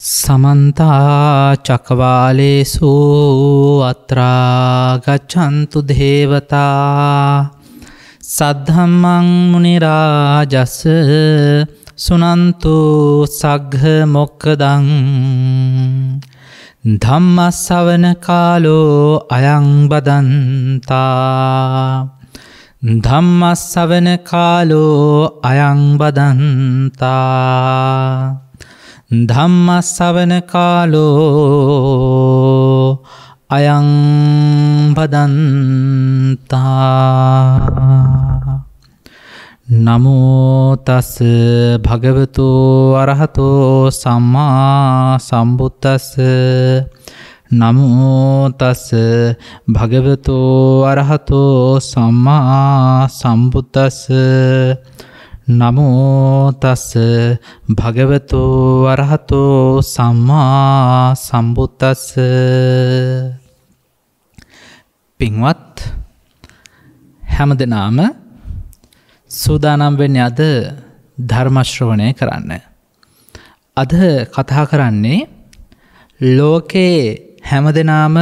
සමන්තා චක්කවාලේසු අත්‍රා ගච්ඡන්තු දේවතා සද්ධම්මං මුනි රාජස් සුනන්තු සග්ග මොක්ඛදං ධම්ම ශ්‍රවණ කාලෝ අයං බදන්තා ධම්ම ශ්‍රවණ කාලෝ අයං බදන්තා ධම්ම ශ්‍රවණ කාලෝ අයං බදන්තා නමෝ තස් භගවතු අරහතෝ සම්මා සම්බුද්දස්ස නමෝ තස් භගවතු අරහතෝ සම්මා සම්බුද්දස්ස නමෝ තස් භගවතු අරහතෝ සම්මා සම්බුද්දස්ස. පින්වත් හැම දෙනාම සූදානම් වෙන්නේ අද ධර්ම ශ්‍රවණය කරන්න. අද කතා කරන්නේ ලෝකේ හැම දෙනාම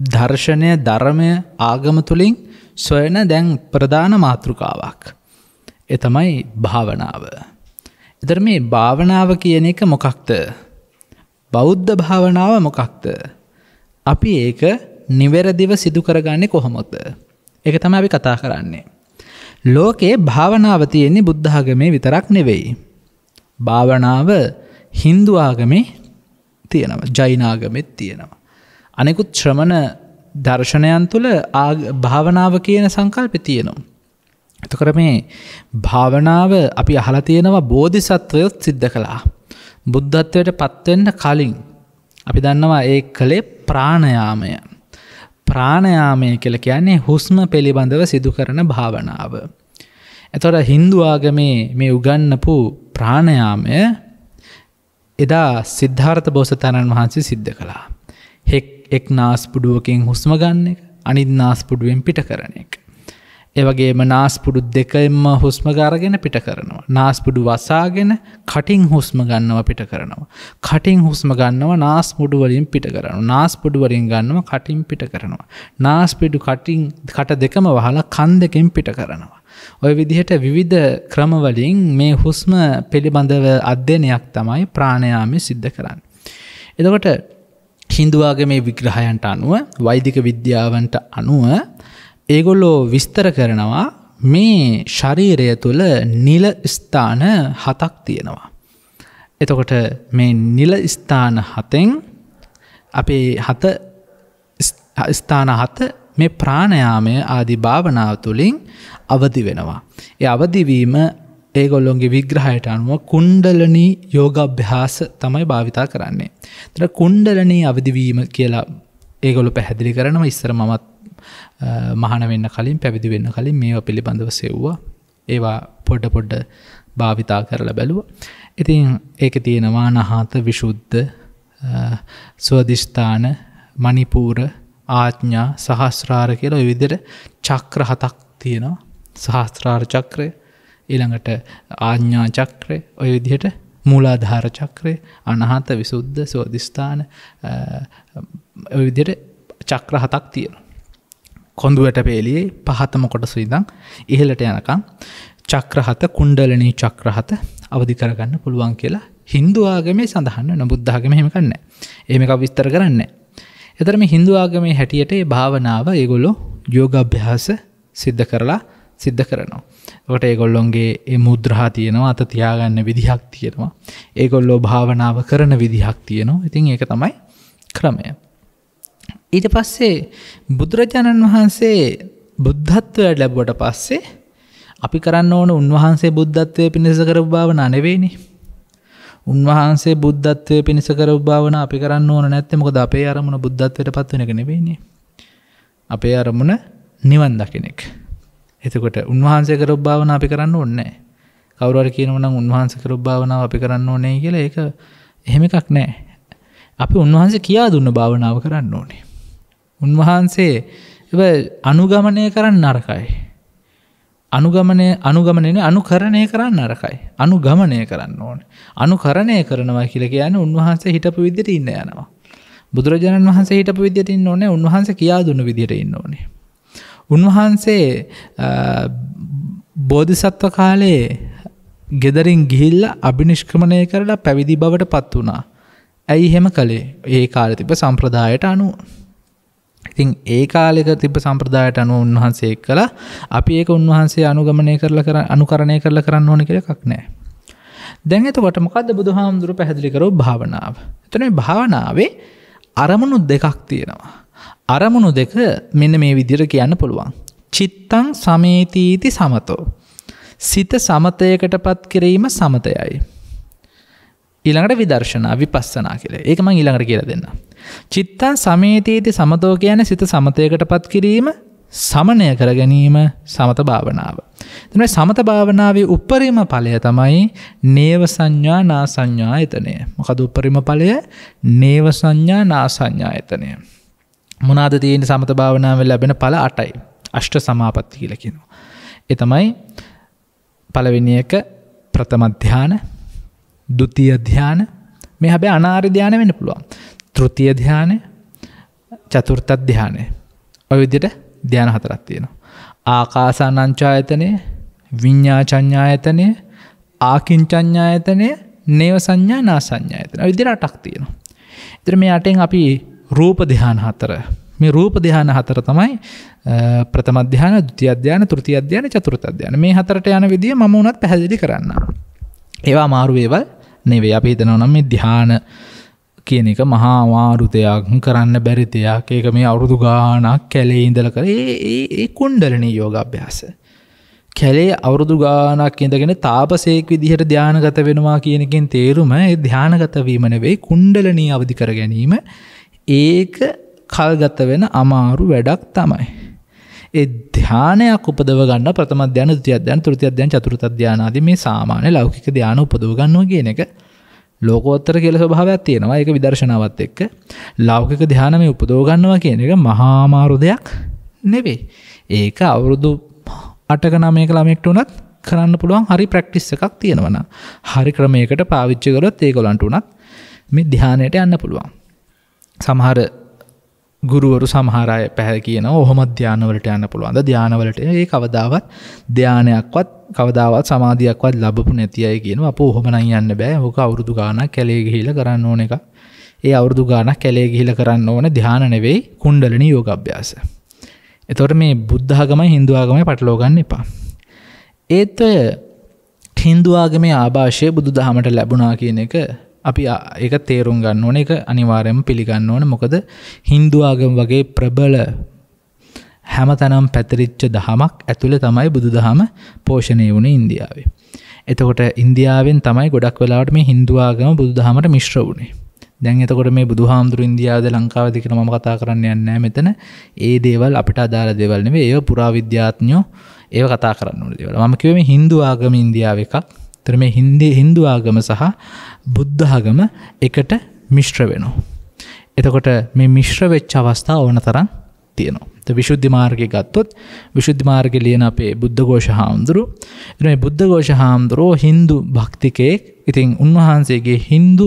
දර්ශනය ධර්මය ආගම තුලින් සොයන දැන් ප්‍රධාන මාතෘකාවක්. ඒ තමයි භාවනාව. එතන මේ භාවනාව කියන එක මොකක්ද? බෞද්ධ භාවනාව මොකක්ද? අපි ඒක නිවැරදිව සිදු කරගන්නේ කොහොමද? ඒක තමයි අපි කතා කරන්නේ. ලෝකේ භාවනාව තියෙන්නේ බුද්ධ ආගමේ විතරක් නෙවෙයි. භාවනාව හින්දු ආගමේ තියෙනවා, ජෛන ආගමෙත් තියෙනවා. අනෙකුත් ශ්‍රමණ දර්ශනයන් තුළ භාවනාව කියන සංකල්පය තියෙනවා. එතකොට මේ භාවනාව අපි අහලා තියෙනවා බෝධිසත්වයොත් සිද්ධ කළා. බුද්ධත්වයට පත්වෙන්න කලින් අපි දන්නවා ඒ කලේ ප්‍රාණයාමය. ප්‍රාණයාමය කියලා කියන්නේ හුස්ම පිළිබඳව සිදු කරන භාවනාව. එතකොට හින්දු ආගමේ මේ උගන්වපු ප්‍රාණයාමය එදා සිද්ධාර්ථ බෝසතාණන් වහන්සේ සිද්ධ කළා. එක් නාස්පුඩුවකින් හුස්ම ගන්න එක, අනිත් නාස්පුඩුවෙන් පිට කරන එක. ඒ වගේම නාස්පුඩු දෙකෙන්ම හුස්ම අරගෙන පිට කරනවා. නාස්පුඩු වසාගෙන කටින් හුස්ම ගන්නවා පිට කරනවා. කටින් හුස්ම ගන්නවා නාස්පුඩු වලින් පිට කරනවා. නාස්පුඩු වලින් ගන්නවා කටින් පිට කරනවා. නාස්පුඩු කටින් කට දෙකම වහලා කන් දෙකෙන් පිට කරනවා. ඔය විදිහට විවිධ ක්‍රම වලින් මේ හුස්ම පිළිබඳව අධ්‍යයනයක් තමයි ප්‍රාණයාමයේ සිද්ධ කරන්නේ. එතකොට හින්දු ආගමේ විග්‍රහයන්ට අනුව වෛදික විද්‍යාවන්ට අනුව ඒගොල්ලෝ විස්තර කරනවා මේ ශරීරය තුළ නිල ස්ථාන 7ක් තියෙනවා. එතකොට මේ නිල ස්ථාන 7න් අපේ ස්ථාන 7 මේ ප්‍රාණයාමය ආදී භාවනාව තුළින් අවදි වෙනවා. ඒ අවදිවීම ඒගොල්ලොන්ගේ විග්‍රහයට අනුව කුණ්ඩලනී යෝගාභ්‍යාස තමයි භාවිතා කරන්නේ. ඒතර කුණ්ඩලනී අවදිවීම කියලා ඒගොල්ලෝ පැහැදිලි කරනවා. ඉස්සර මමත් මහාන වෙන්න කලින් පැවිදි වෙන්න කලින් මේවා පිළිබඳව සෙව්වා. ඒවා පොඩ භාවිතා කරලා බැලුවා. ඉතින් ඒකේ තියෙනවා අනාහත විසුද්ධ, ස්වදිස්ථාන, මණිපූර, ආඥා, සහස්‍රාර කියලා ඔය විදිහට චක්‍ර 7ක් තියෙනවා. සහස්‍රාර චක්‍රය, ඊළඟට ආඥා චක්‍රය, ඔය විදිහට මූලාධාර චක්‍රය, අනාහත විසුද්ධ, ස්වදිස්ථාන, ඔය විදිහට චක්‍ර 7ක් තියෙනවා. කොඳුවට පෙළියේ පහතම කොටස ඉඳන් ඉහළට යනකම් චක්‍ර 7 කුණ්ඩලනී චක්‍ර 7 අවදි කරගන්න පුළුවන් කියලා හින්දු ආගමේ සඳහන් වෙනවා. බුද්ධ ආගමේ එහෙම කරන්නේ නැහැ. එහෙම එකක් විස්තර කරන්නේ නැහැ. ඒතර මේ හින්දු ආගමේ හැටියට මේ භාවනාව ඒගොල්ලෝ යෝගාභ්‍යාස සිද්ධ කරනවා. ඒකට ඒගොල්ලොන්ගේ මේ මුද්‍රා තියෙනවා, අත තියාගන්න විදිහක් තියෙනවා. ඒගොල්ලෝ භාවනාව කරන විදිහක් තියෙනවා. ඉතින් ඒක තමයි ක්‍රමය. ඊට පස්සේ බුදුරජාණන් වහන්සේ බුද්ධත්වයට ලැබුවට පස්සේ අපි කරන්න ඕන උන්වහන්සේ බුද්ධත්වයේ පිණිස කරපු භාවනා නෙවෙයිනේ. උන්වහන්සේ බුද්ධත්වයේ පිණිස කරපු භාවනා අපි කරන්න ඕන නැත්තේ මොකද අපේ අරමුණ බුද්ධත්වයට පත් වෙන එක නෙවෙයිනේ. අපේ අරමුණ නිවන් දකින්න එක. එතකොට උන්වහන්සේ කරපු භාවනා අපි කරන්න ඕනේ නැහැ. කවුරු හරි කියනවා නම් උන්වහන්සේ කරපු භාවනාව අපි කරන්න ඕනේ කියලා ඒක එහෙම එකක් නැහැ. අපි උන්වහන්සේ කියා දුන්න භාවනාව කරන්න ඕනේ. උන්වහන්සේ අනුගමනය කරන්න නරකයි. අනුගමනය අනුකරණය කරන්න අරකයි. අනුගමනය කරන්න ඕනේ. අනුකරණය කරනවා කියලා කියන්නේ උන්වහන්සේ හිටපු විදිහට ඉන්න යනවා. බුදුරජාණන් වහන්සේ හිටපු විදිහට ඉන්න ඕනේ. උන්වහන්සේ කියා දුන්න විදිහට ඉන්න ඕනේ. උන්වහන්සේ බෝධිසත්ව කාලේ ගෙදරින් ගිහිල්ලා අභිනිෂ්ක්‍රමණය කරලා පැවිදි බවට පත් වුණා. ඇයි එහෙම කළේ? ඒ කාලේ තිබ්බ සම්ප්‍රදායට අනුව. ඉතින් ඒ කාලෙක තිබ්බ සම්ප්‍රදායට අනුව උන්වහන්සේ කළා. අපි ඒක උන්වහන්සේ අනුකරණය කරලා කරන්න ඕන කියලා එකක් නැහැ. දැන් එතකොට මොකද්ද බුදුහාමුදුරුවෝ පැහැදිලි කරව භාවනාව? එතන මේ භාවනාවේ අරමුණු දෙකක් තියෙනවා. අරමුණු දෙක මෙන්න මේ විදිහට කියන්න පුළුවන්. චිත්තං සමේතීති සමතෝ. සිත සමතයකටපත් කිරීම සමතයයි. ඊළඟට විදර්ශනා විපස්සනා කියලා. ඒක මම ඊළඟට කියලා දෙන්නම්. චිත්තං සමේතීති සමතෝ කියන්නේ සිත සමතයකටපත් කිරීම, සමනය කර ගැනීම සමත භාවනාව. එතන සමත භාවනාවේ උපරිම ඵලය තමයි නේව සංඥා නා සංඥායතනය. මොකද උපරිම ඵලය? නේව සංඥා නා සංඥායතනය. මොනවාද තියෙන්නේ සමත භාවනාවේ ලැබෙන ඵල 8යි. අෂ්ට සමාපatti කියලා කියනවා. ඒ තමයි පළවෙනි එක ප්‍රථම ධාන, ဒုတိ ය ධාන, මේ හැබැයි අනාර්ය ධාන වෙන්න පුළුවන්. තෘතිය ධානය, චතුර්ථ ධානය. ඔය විදිහට ධාන 4ක් තියෙනවා. ආකාසානංචායතනය, විඤ්ඤාචඤ්ඤායතනය, ආකින්චඤ්ඤායතනය, නේව සංඥා නා සංඥායතනය. ඔය විදිහට 8ක් තියෙනවා. ඉතින් මේ 8න් අපි රූප ධාන 4. මේ රූප ධාන 4 තමයි ප්‍රථම ධාන, ဒုတိ ය ධාන, තෘතිය ධාන, චතුර්ථ ධාන. මේ 4ට යන විදිය මම උනත් පැහැදිලි කරන්නම්. ඒවා අමාරු ඒවා නෙවෙයි. අපි හිතනවා නම් මේ ධාන කියන එක මහා අමාරු දෙයක්, කරන්න බැරි දෙයක්. ඒක මේ අවුරුදු ගාණක් කැලේ ඉඳලා කරේ. ඒ කුණ්ඩලිනී යෝගාභ්‍යාස. කැලේ අවුරුදු ගාණක් ඉඳගෙන තාපසේක් විදිහට ධානගත වෙනවා කියන එකෙන් තේරුම ඒ ධානගත වීම නෙවෙයි, කුණ්ඩලිනී අවදි කර ගැනීම. ඒක කල්ගත වෙන අමාරු වැඩක් තමයි. ඒ ධානයක් උපදව ගන්න ප්‍රථම ධාන, ဒုတိ ය ධාන, තෘතිය ධාන, චතුර්ථ ධාන ආදී මේ සාමාන්‍ය ලෞකික ධාන උපදව ගන්නවා කියන එක ලෝකෝත්තර කියලා ස්වභාවයක් තියෙනවා. ඒක විදර්ශනාවත් එක්ක ලෞකික ධාන මේ උපදව ගන්නවා කියන එක මහා අමාරු දෙයක් නෙවෙයි. ඒක අවුරුදු 8ක 9ක ළමයෙක්ට උනත් කරන්න පුළුවන් හරි ප්‍රැක්ටිස් එකක් තියෙනවා නම්. හරි ක්‍රමයකට පාවිච්චි කරොත් ඒගොල්ලන්ට උනත් මේ ධානයට යන්න පුළුවන්. සමහර ගුරුවරු සමහර අය පැහැ කියනවා ඔහොම ධානවලට යන්න පුළුවන්. ධානවලට ඒ කවදාවත් ධානයක්වත් කවදාවත් සමාධියක්වත් ලැබපු නැති අය කියනවා අපෝ ඔහොම නම් යන්න බෑ. ඕක අවුරුදු ගාණක් කැලේ ගිහිල්ලා කරන්න ඕන එක. ඒ අවුරුදු ගාණක් කැලේ ගිහිල්ලා කරන්න ඕන ධාන නෙවෙයි, කුණ්ඩලිනී යෝගාභ්‍යාස. එතකොට මේ බුද්ධ ආගමයි හින්දු ආගමයි පටලවා ගන්න එපා. ඒත් හින්දු ආගමේ ආభాෂය බුදුදහමට ලැබුණා කියන එක අපි ඒක තේරුම් ගන්න ඕනේ. ඒක අනිවාර්යයෙන්ම පිළිගන්න ඕනේ. මොකද හින්දු ආගම වගේ ප්‍රබල හැමතැනම පැතිරිච්ච දහමක් ඇතුළේ තමයි බුදුදහම පෝෂණය වුණේ ඉන්දියාවේ. එතකොට ඉන්දියාවෙන් තමයි ගොඩක් වෙලාවට මේ හින්දු ආගම බුදුදහමට මිශ්‍ර වුණේ. දැන් එතකොට මේ බුදුහාමුදුරු ඉන්දියාවද ලංකාවද කියලා මම කතා කරන්න යන්නේ නැහැ මෙතන. ඒ දේවල් අපිට අදාළ දේවල් නෙවෙයි. ඒව පුරාවිද්‍යාඥයෝ ඒව කතා කරන්න ඕන දේවල්. මම කිව්වේ මේ හින්දු ආගම ඉන්දියාව එකක්. ඒතර මේ හින්දු ආගම සහ බුද්ධ ආගම එකට මිශ්‍ර වෙනවා. එතකොට මේ මිශ්‍ර වෙච්ච අවස්ථා ඕන තරම් තියෙනවා. විශුද්ධි මාර්ගය ගත්තොත් විශුද්ධි මාර්ගය ලියන අපේ බුද්ධඝෝෂ හාමුදුරුවෝ. එතන මේ බුද්ධඝෝෂ හාමුදුරුවෝ හින්දු භක්තිකයෙක්. ඉතින් උන්වහන්සේගේ හින්දු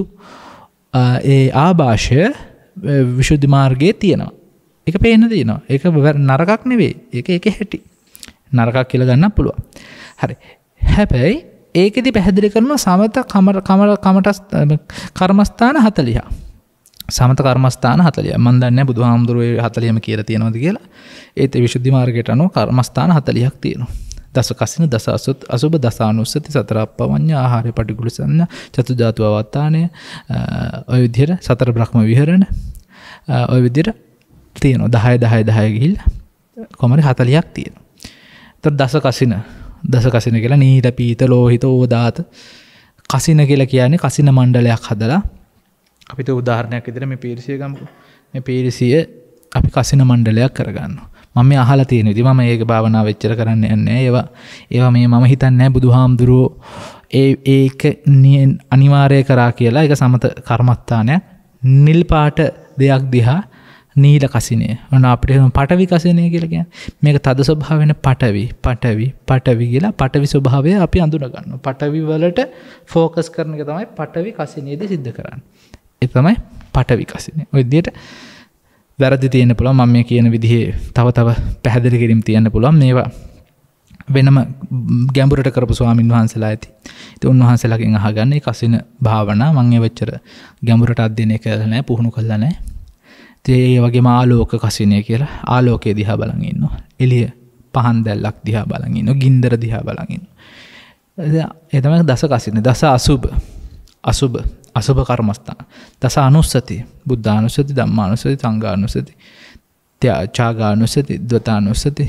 ඒ ආభాෂය විශුද්ධි මාර්ගයේ තියෙනවා. ඒක පේන්න තියෙනවා. ඒක නරකක් නෙවෙයි. ඒක හැටි. නරකක් කියලා ගන්නත් පුළුවන්. හරි. හැබැයි ඒකෙදි පැහැදිලි කරනවා සමත කර්මස්ථාන 40. සමත කර්මස්ථාන 40. මම දන්නේ නැහැ බුදුහාමුදුරුවෝ 40ම කියලා තියෙනවද කියලා. ඒත් විශුද්ධි මාර්ගයට අනුව කර්මස්ථාන 40ක් තියෙනවා. දස කසින, දස අසුබ, දස අනුස්සති, සතර අප්පවඤ්ඤ, ආහාරය පටිකුල සංඥා, චතු ධාතු අවස්ථානය, ඔය විදිහට සතර බ්‍රහ්ම විහරණ, ඔය විදිහට තියෙනවා. 10 10 10 ගිහිල්ලා කොහමද 40ක් තියෙනවා. ඒතර දස කසින කියලා නීල, පීත, ලෝහිත, ඕදාත කසින කියලා කියන්නේ කසින මණ්ඩලයක් හදලා අපිට උදාහරණයක් විදිහට මේ පීරිසිය ගමුකෝ. මේ පීරිසිය අපි කසින මණ්ඩලයක් කරගන්නවා. මම මේ අහලා තියෙන විදිහ මම ඒක භාවනාව වෙච්චර කරන්න යන්නේ නැහැ. ඒවා මේ මම හිතන්නේ නැහැ බුදුහාමුදුරුවෝ ඒක අනිවාර්ය කරා කියලා. ඒක සමත කර්මස්ථානයක්. නිල් පාට දෙයක් දිහා නීල කසිනේ. ඔන්න අපිට පටවි කසිනේ කියලා කියන්නේ. මේක තද ස්වභාව වෙන පටවි කියලා පටවි ස්වභාවය අපි අඳුන ගන්නවා. පටවි වලට ફોකස් කරන එක තමයි පටවි කසිනේදී සිද්ධ කරන්නේ. ඒ තමයි පටවි කසිනේ. ඔය විදිහට වැරදි තියෙන්න පුළුවන්. මම මේ කියන විදිහේ තව පැහැදිලි කිරීම් තියන්න පුළුවන්. මේවා වෙනම ගැඹුරට කරපු ස්වාමින් වහන්සේලා ඇති. ඉතින් උන්වහන්සේලාගෙන් අහගන්නේ කසින භාවනා මම ඒ වෙච්චර ගැඹුරට අධ්‍යයනය කරලා නැහැ, පුහුණු කරලා නැහැ. ඉතින් ඒ වගේම ආලෝක කසිනේ කියලා ආලෝකයේ දිහා බලන් ඉන්නවා. එළිය පහන් දැල්ලක් දිහා බලන් ඉන්නවා. ගින්දර දිහා බලන් ඉන්නවා. ඒ තමයි දස කසිනේ. දස අසුබ කර්මස්ථාන. දස අනුස්සති. බුද්ධානුස්සති, ධම්මානුස්සති, සංඝානුස්සති, ත්‍යාගානුස්සති, ද්වතානුස්සති,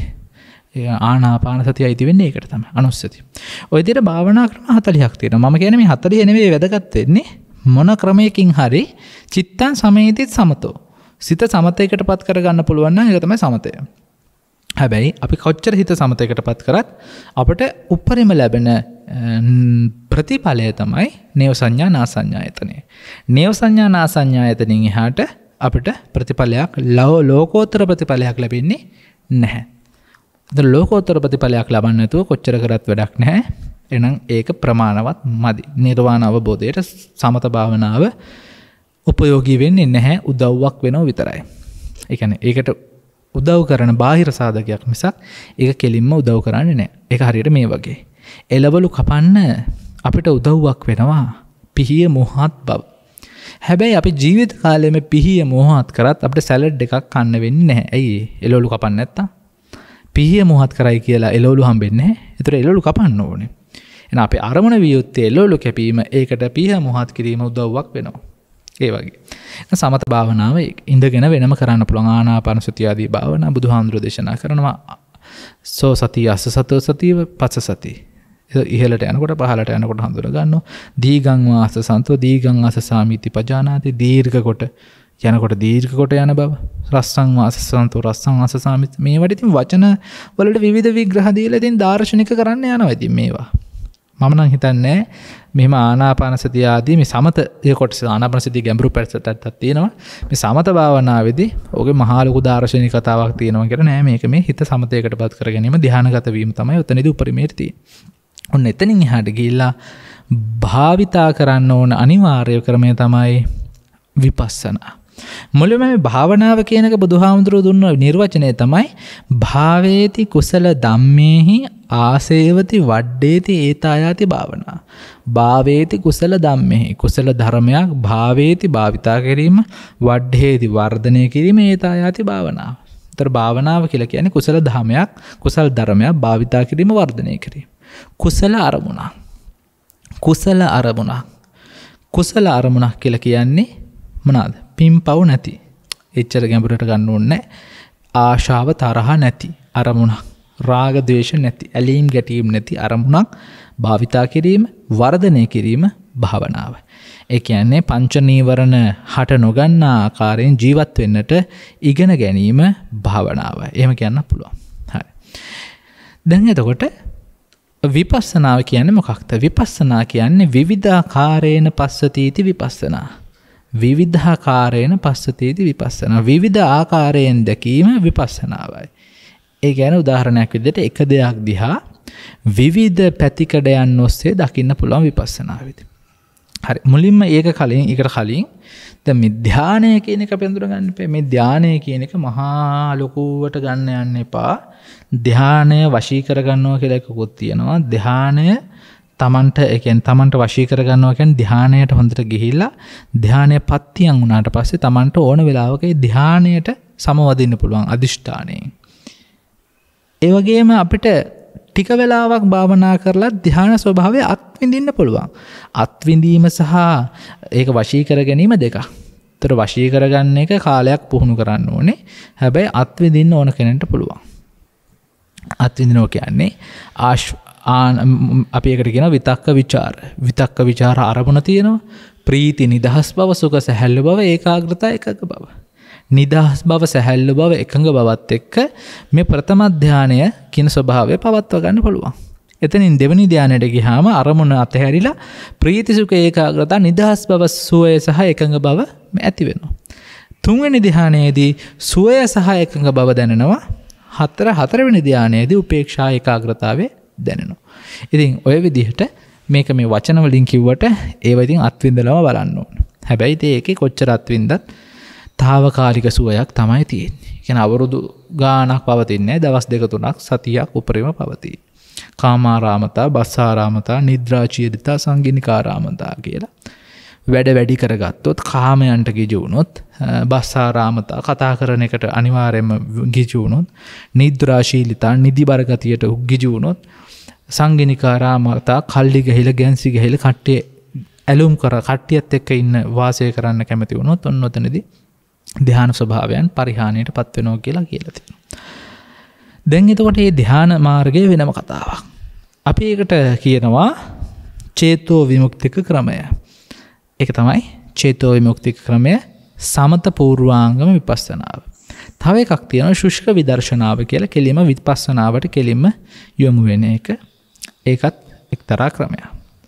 ආනාපාන සතිය අයිති වෙන්නේ ඒකට තමයි අනුස්සති. ඔය විදිහට භාවනා ක්‍රම 40ක් තියෙනවා. මම කියන්නේ මේ 40 නෙවෙයි වැදගත් වෙන්නේ මොන ක්‍රමයකින් හරි චිත්තං සමේති සමතෝ. සිත සමතයකටපත් කරගන්න පුළුවන් නම් ඒක තමයි සමතය. හැබැයි අපි කොච්චර හිත සමතයකටපත් කරත් අපිට උපරිම ලැබෙන ප්‍රතිඵලය තමයි නේව සංඥා නාසඤ්ඤායතනෙ. නේව සංඥා නාසඤ්ඤායතනෙන් එහාට අපිට ප්‍රතිඵලයක් ලෝකෝත්තර ප්‍රතිඵලයක් ලැබෙන්නේ නැහැ. ලෝකෝත්තර ප්‍රතිඵලයක් ලබන්න නැතුව කොච්චර කරත් වැඩක් නැහැ. එහෙනම් ඒක ප්‍රමාණවත් මදි. නිර්වාණ අවබෝධයට සමත භාවනාව උපයෝගී වෙන්නේ නැහැ. උදව්වක් වෙනව විතරයි. ඒ කියන්නේ ඒකට උදව් කරන බාහිර සාධකයක් මිසක් ඒක කෙලින්ම උදව් කරන්නේ නැහැ. ඒක හරියට මේ වගේ. එළවලු කපන්න අපිට උදව්වක් වෙනවා පිහිය මොහත් බව. හැබැයි අපි ජීවිත කාලෙම පිහිය මොහත් කරත් අපිට සැලඩ් එකක් කන්න වෙන්නේ නැහැ. ඇයි එළවලු කපන්න නැත්තම්? පිහිය මොහත් කරයි කියලා එළවලු හම්බෙන්නේ නැහැ. ඒතර එළවලු කපන්න ඕනේ. එහෙනම් අපේ අරමුණ විය යුත්තේ එළවලු කැපීම. ඒකට පිහිය මොහත් කිරීම උදව්වක් වෙනවා. ඒ වගේ. සමත භාවනාව ඉඳගෙන වෙනම කරන්න පුළුවන්. ආනාපාන සතිය ආදී භාවනා බුදුහාමුදුරෝ දේශනා කරනවා. සෝ සතිය අස්ස සතෝ සතිය පස්ස සතිය. ඉහළට යනකොට පහළට යනකොට හඳුනා ගන්නවා. දීගං වාස සන්තෝ දීගං අස සාමිති පජානාති. දීර්ඝ කොට යනකොට දීර්ඝ කොට යන බව. රස්සං වාස සන්තෝ රස්සං අස සාමිති. මේවට ඉතින් වචන වලට විවිධ විග්‍රහ දීලා ඉතින් දාර්ශනික කරන්න යනවා ඉතින් මේවා. මම නම් හිතන්නේ මෙහෙම ආනාපාන සතිය ආදී මේ සමතය කොටස ආනාපාන සතිය ගැඹුරු පැත්තක් තියෙනවා. මේ සමත භාවනාවේදී ඔගේ මහා ලොකු දාර්ශනික කතාවක් තියෙනවා කියලා නෑ. මේක මේ හිත සමතයකටපත් කර ගැනීම ධානාගත වීම තමයි උතනදී උපරිමයට තියෙන්නේ. ඔන්න එතනින් එහාට ගිහිල්ලා භාවිතා කරන්න ඕන අනිවාර්ය ක්‍රමය තමයි විපස්සනා. මුලින්ම මේ භාවනාව කියන එක බුදුහාමුදුරුවෝ දුන්න නිර්වචනය තමයි භාවේති කුසල ධම්මේහි ආසේවති වඩ්ඩේති ඒතායාති භාවනා. භාවේති කුසල ධම්මේහි කුසල ධර්මයක් භාවේති භාවිතා කිරීම වඩ්ඩේති වර්ධනය කිරීම ඒතායාති භාවනාව. ඒතර භාවනාව කියලා කියන්නේ කුසල ධර්මයක් කුසල ධර්මයක් භාවිතා කිරීම වර්ධනය කිරීම. කුසල අරමුණක්. කුසල අරමුණක් කියලා කියන්නේ මොනවාද? පින්පව් නැති. එච්චර ගැඹුරට ගන්න ඕනේ. ආශාව තරහ නැති අරමුණක්. රාග ද්වේෂ නැති, ඇලීම් ගැටීම් නැති අරමුණක් භාවිතා කිරීම, වර්ධනය කිරීම භාවනාව. ඒ කියන්නේ පංච නීවරණ හට නොගන්නා ආකාරයෙන් ජීවත් වෙන්නට ඉගෙන ගැනීම භාවනාව. එහෙම කියන්න පුළුවන්. හරි. දැන් එතකොට විපස්සනාව කියන්නේ මොකක්ද? විපස්සනා කියන්නේ විවිධාකාරේන පස්සතීති විපස්සනා. විවිධාකාරේන පස්සතීති විපස්සනා. විවිධ ආකාරයෙන් දැකීම විපස්සනාවයි. ඒ කියන්නේ උදාහරණයක් විදිහට එක දෙයක් දිහා විවිධ පැතිකඩයන් ඔස්සේ දකින්න පුළුවන් විපස්සනාවේදී. හරි. මුලින්ම ඒකට කලින් දැන් මේ ධානය කියන එක අපි අඳුර ගන්න එපා. මේ ධානය කියන එක මහා ලොකුවට ගන්න යන්න එපා. ධානය වශී කර ගන්නවා කියලා එකකුත් තියෙනවා. ධානය තමන්ට වශී කර ගන්නවා කියන්නේ ධානයට හොඳට ගිහිල්ලා ධානය පත්තියන් වුණාට පස්සේ තමන්ට ඕන වෙලාවක ධානයට සමවදින්න පුළුවන් අදිෂ්ඨානයෙන්. ඒ වගේම අපිට ටික වෙලාවක් භාවනා කරලා ධ්‍යාන ස්වභාවය අත්විඳින්න පුළුවන්. අත්විඳීම සහ ඒක වශී කර ගැනීම දෙකක්. ඒතර වශී කරගන්න එක කාලයක් පුහුණු කරන්න ඕනේ. හැබැයි අත්විඳින්න ඕන කෙනෙක්ට පුළුවන්. අත්විඳිනවා කියන්නේ අපි ඒකට කියනවා විතක්ක ਵਿਚාර. විතක්ක ਵਿਚාර අරමුණ තියෙනවා. ප්‍රීති නිදහස් බව, සුඛ සැහැල්ලු බව, ඒකාග්‍රතාව එකක බව. නිදහස් බව, සැහැල්ලු බව, එකඟ බවත් එක්ක මේ ප්‍රථම ධානය කියන ස්වභාවය පවත්වා ගන්න පුළුවන්. එතනින් දෙවෙනි ධානයට ගියාම අරමුණ අතහැරිලා ප්‍රීති සුඛ ඒකාග්‍රතාව, නිදහස් බව, සුවය සහ එකඟ බව ඇති වෙනවා. 3වෙනි ධ්‍යානයේදී සුවය සහ එකඟ බව දැනෙනවා. හතරවෙනි ධ්‍යානයේදී උපේක්ෂා ඒකාග්‍රතාවය දැනෙනවා. ඉතින් ඔය විදිහට මේක මේ වචන වලින් කිව්වට ඒවා ඉතින් අත්විඳලම බලන්න ඕන. හැබැයි ඒකේ කොච්චර අත්විඳත් తాවකාලික සුවයක් තමයි තියෙන්නේ. කියන්නේ අවුරුදු ගාණක් පවතින්නේ නැහැ. දවස් 2-3ක් සතියක් උපරිම පවතී. කාමාරාමතා, බස්සාරාමතා, නිද්‍රාචීරිතා, සංගිනිකාරාමතා කියලා. වැඩි කරගත්තොත් කාමයන්ට ගිජු වුණොත්, බස්සාරාමතා කතා කරන එකට අනිවාර්යයෙන්ම ගිජු වුණොත්, නිද්‍රාශීලිතා නිදිබර ගතියට ගිජු වුණොත්, සංගිනිකාරාමතා කල්ලි ගහිලා ගැන්සි ගහිලා කට්ටිය ඇලුම් කර කට්ටියත් එක්ක ඉන්න වාසය කරන්න කැමති වුණොත් ඔන්න ඔතනදී ධ්‍යාන ස්වභාවයන් පරිහානියට පත් වෙනවා කියලා තියෙනවා. දැන් එතකොට මේ ධ්‍යාන මාර්ගය වෙනම කතාවක්. අපි ඒකට කියනවා චේතෝ විමුක්තික ක්‍රමය. ඒක තමයි චේතෝ විමුක්තික ක්‍රමය සමත පූර්වාංගම විපස්සනාව. තව එකක් තියෙනවා ශුෂ්ක විදර්ශනාව කියලා. කෙලින්ම විපස්සනාවට කෙලින්ම යොමු වෙන එක. ඒකත් එක්තරා ක්‍රමයක්.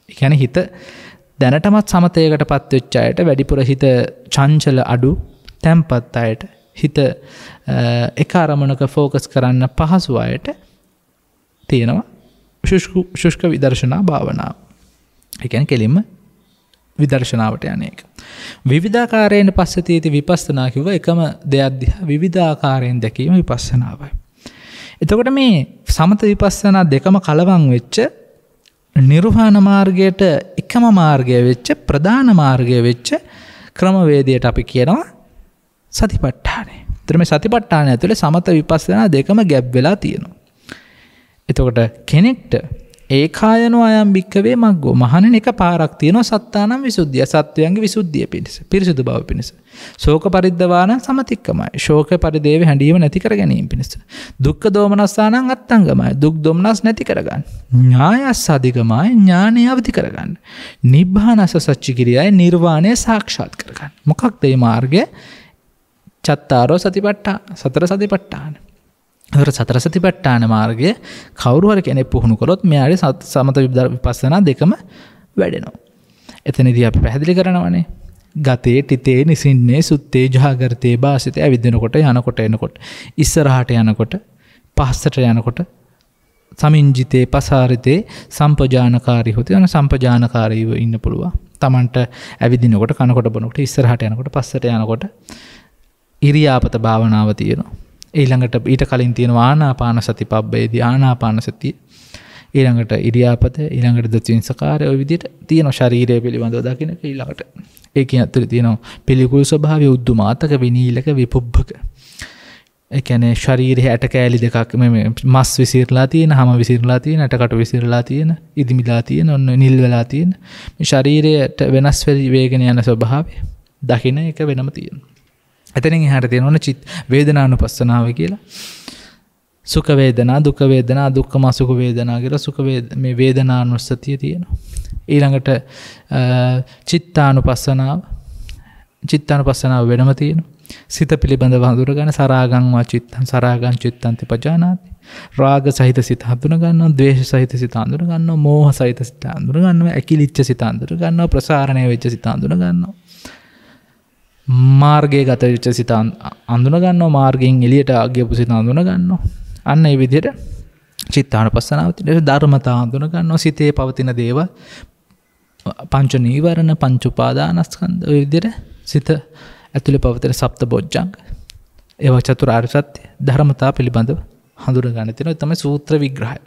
ඒ කියන්නේ හිත දැනටමත් සමතයකටපත් වෙච්ච අයට වැඩිපුර හිත චංචල අඩු තැම්පත් අයට හිත එක අරමුණක ෆෝකස් කරන්න පහසු අයට තියෙනවා ශුෂ්ක විදර්ශනා භාවනාව. ඒ කියන්නේ කෙලින්ම විදර්ශනාවට යන එක. විවිධාකාරයෙන් පස්සේ තියෙති විපස්සනා කිව්ව එකම දෙයක් දිහා විවිධාකාරයෙන් දැකීම විපස්සනාවයි. එතකොට මේ සමත විපස්සනා දෙකම කලවම් වෙච්ච නිර්වාණ මාර්ගයට එකම මාර්ගය වෙච්ච ප්‍රධාන මාර්ගය වෙච්ච ක්‍රමවේදයට අපි කියනවා සතිපට්ඨානය. ඒතර මේ සතිපට්ඨානය ඇතුලේ සමත විපස්සනා දෙකම ගැබ් වෙලා තියෙනවා. එතකොට කෙනෙක්ට ඒකායනෝ අයම් භික්කවේ මග්ගෝ මහණෙනි එක පාරක් තියෙනවා සත්තානම් විසුද්ධිය සත්වයන්ගේ විසුද්ධිය පිණිස පිරිසුදු බව පිණිස. ශෝක පරිද්දවාන සමතික්කමයි. ශෝක පරිදේව හැඬීම නැති කර ගැනීම පිණිස. දුක්ඛ දෝමනස්සානං අත්තංගමයි. දුක් දොමනස් නැති කරගන්න. ඥායස්ස අධිගමයි ඥානය අවදි කරගන්න. නිබ්බානස සච්චිකිරියයි නිර්වාණය සාක්ෂාත් කරගන්න. මොකක්ද මේ මාර්ගය? චත්තාරෝ සතිපට්ඨාන සතර සතිපට්ඨාන. සතර සතිපට්ඨාන මාර්ගය කවුරු හරි කෙනෙක් පුහුණු කළොත් මෙයාට සමත විපස්සනා දෙකම වැඩෙනවා. එතනදී අපි පැහැදිලි කරනවානේ ගතේ තිතේ නිසින්නේ සුත්තේ ජාගරතේ වාසිතේ ඇවිදිනකොට යනකොට එනකොට ඉස්සරහට යනකොට පස්සට යනකොට සමින්ජිතේ පසාරිතේ සම්පජානකාරී හොති යන සම්පජානකාරීව ඉන්න පුළුවන්. Tamanට ඇවිදිනකොට කනකොට බොනකොට ඉස්සරහට යනකොට පස්සට යනකොට ඉරියාපත භාවනාව තියෙනවා. ඊළඟට ඊට කලින් තියෙන ආනාපාන සති පබ්බේදී ආනාපාන සතිය ඊළඟට ඉරියාපත ඊළඟට දචින්සකාරය ඔය විදිහට තියෙන ශරීරය පිළිබඳව දකින්න ඊළඟට ඒකේ ඇතුලේ තියෙන පිළිකුල් ස්වභාවය උද්දුමාතක විනීලක විපුබ්බක ඒ කියන්නේ ශරීරයේ ඇට කෑලි දෙකක් මේ මස් විසිරලා තියෙන හැම විසිරලා තියෙන ඇටකට විසිරලා තියෙන ඉදිමිලා තියෙන ඔන්න නිල් වෙලා තියෙන මේ ශරීරයට වෙනස් වේගෙන යන ස්වභාවය දකින්න එක වෙනම තියෙනවා. එතනින් එහාට තියෙනවනේ චිත් වේදනානුපස්සනාව කියලා. සුඛ වේදනා, දුක්ඛ වේදනා, දුක්ඛම සුඛ වේදනා කියලා සුඛ මේ වේදනානුස්සතිය තියෙනවා. ඊළඟට චිත්තානුපස්සනාව වෙනම තියෙනවා. සිත පිළිබඳව හඳුනගන්න සරාගං වා චිත්තං සරාගං චිත්තන්ති පජානාති. රාග සහිත සිත හඳුන ගන්නවා, ද්වේෂ සහිත සිත හඳුන ගන්නවා, මෝහ සහිත සිත හඳුන ගන්නවා, ඇකිලිච්ච සිත හඳුන ගන්නවා, ප්‍රසාරණය වෙච්ච සිත හඳුන ගන්නවා. මාර්ගයේ ගත වෙච්ච සිත අඳුන ගන්නවා, මාර්ගයෙන් එළියට ගියපු සිත අඳුන ගන්නවා. අන්න ඒ විදිහට චිත්තානුපස්සනාව තියෙන ධර්මතා අඳුන ගන්නවා. සිතේ පවතින දේවල් පංච නීවරණ, පංච උපාදානස්කන්ධ ඔය විදිහට සිත ඇතුලේ පවතින සප්ත බොජ්ජංග ඒවා චතුරාර්ය සත්‍ය ධර්මතා පිළිබඳව හඳුන ගන්න තියෙනවා. තමයි සූත්‍ර විග්‍රහය.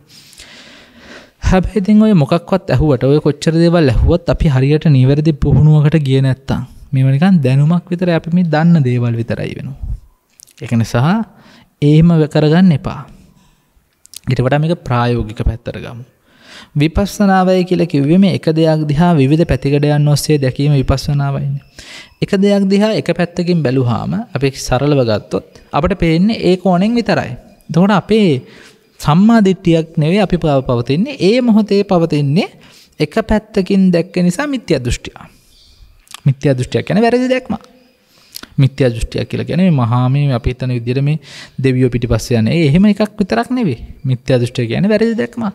හැබැයි ඉතින් ඔය මොකක්වත් ඇහුවට ඔය කොච්චර දේවල් ඇහුවත් අපි හරියට නිවැරදි පුහුණුවකට ගියේ නැත්තම් මේව නිකන් දැනුමක් විතරයි අපි මේ දන්න දේවල් විතරයි වෙනවා. ඒක නිසා එහෙම කරගන්න එපා. ඊට වඩා මේක ප්‍රායෝගික පැත්තට ගමු. විපස්සනාවයි කියලා කිව්වේ මේ එක දෙයක් දිහා විවිධ පැතිකඩයන් ඔස්සේ දැකීම විපස්සනාවයිනේ. එක දෙයක් දිහා එක පැත්තකින් බැලුවාම අපි සරලව ගත්තොත් අපිට පේන්නේ ඒ කෝණයෙන් විතරයි. එතකොට අපේ සම්මා දිට්ඨියක් නෙවෙයි අපි පවතින්නේ ඒ මොහොතේ පවතින්නේ එක පැත්තකින් දැක්ක නිසා මිත්‍යා දෘෂ්ටිය. මිත්‍යා දෘෂ්ටිය කියන්නේ වැරදි දැක්මක්. මිත්‍යා දෘෂ්ටිය කියලා කියන්නේ මහා මේ අපි හිතන විදිහට මේ දෙවියෝ පිටිපස්සේ යන්නේ. එහෙම එකක් විතරක් නෙවෙයි. මිත්‍යා දෘෂ්ටිය කියන්නේ වැරදි දැක්මක්.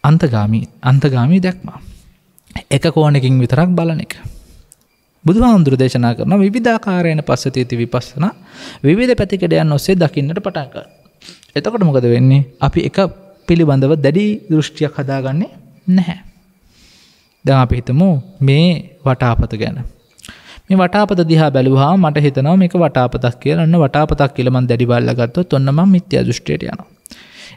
අන්තගාමී දැක්මක්. එක කෝණකින් විතරක් බලන එක. බුදුහාමුදුරු දේශනා කරන විවිධාකාරයෙන් පස්සතියති විපස්සනා විවිධ පැතිකඩයන් ඔස්සේ දකින්නට පටන් ගන්නවා. එතකොට මොකද වෙන්නේ? අපි එක පිළිබඳව දැඩි දෘෂ්ටියක් හදාගන්නේ නැහැ. දැන් අපි හිතමු මේ වටාපත ගැන. මේ වටාපත දිහා බැලුවාම මට හිතෙනවා මේක වටාපතක් කියලා. අන්න වටාපතක් කියලා මම දැඩි බල්ලා ගත්තොත් ඔන්න මම මිත්‍යා දෘෂ්ටියට යනවා.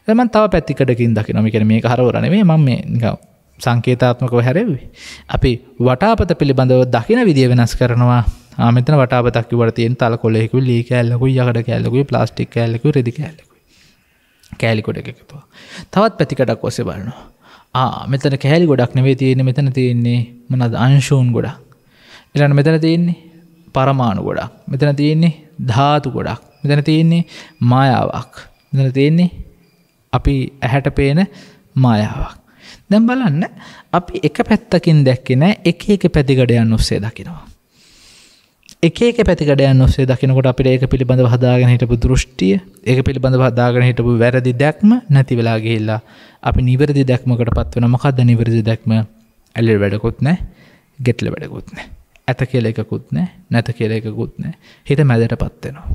ඊට මම තව පැතිකඩකින් දකිනවා. මේ කියන්නේ මේක හරවර නෙමෙයි මම මේ නිකන් සංකේතාත්මකව හැරෙව්වේ. අපි වටාපත පිළිබඳව දකින විදිය වෙනස් කරනවා. මෙතන වටාපතක් කිව්වට තියෙන තලකොළයකුයි ලී කෑල්ලකුයි යකඩ කෑල්ලකුයි ප්ලාස්ටික් කෑල්ලකුයි රෙදි කෑල්ලකුයි. කෑලි ගොඩක කිව්වා. තවත් පැතිකඩක් ඔස්සේ බලනවා. මෙතන කෑලි ගොඩක් නෙවෙයි තියෙන්නේ. මෙතන තියෙන්නේ මොනවාද? අංශුන් ගොඩක්. ඊළඟ මෙතන තියෙන්නේ පරමාණු ගොඩක්. මෙතන තියෙන්නේ ධාතු ගොඩක්. මෙතන තියෙන්නේ මායාවක්. මෙතන තියෙන්නේ අපි ඇහැට පේන මායාවක්. දැන් බලන්න අපි එක පැත්තකින් දැක්කේ නැහැ එක එක පැතිකඩයන් ඔස්සේ දකිනවා. එක එක පැතිකඩයන් ඔස්සේ දකිනකොට අපිට ඒක පිළිබඳව හදාගෙන හිටපු දෘෂ්ටිය, ඒක පිළිබඳව හදාගෙන හිටපු වැරදි දැක්ම නැති වෙලා ගිහිල්ලා අපි නිවැරදි දැක්මකටපත් වෙනවා. මොකද්ද නිවැරදි දැක්ම? ඇලෙල් වැඩකුත් නැහැ, ගෙටල වැඩකුත් නැහැ. ඇත කියලා එකකුත් නැහැ, නැත කියලා එකකුත් නැහැ. හිත මැදටපත් වෙනවා.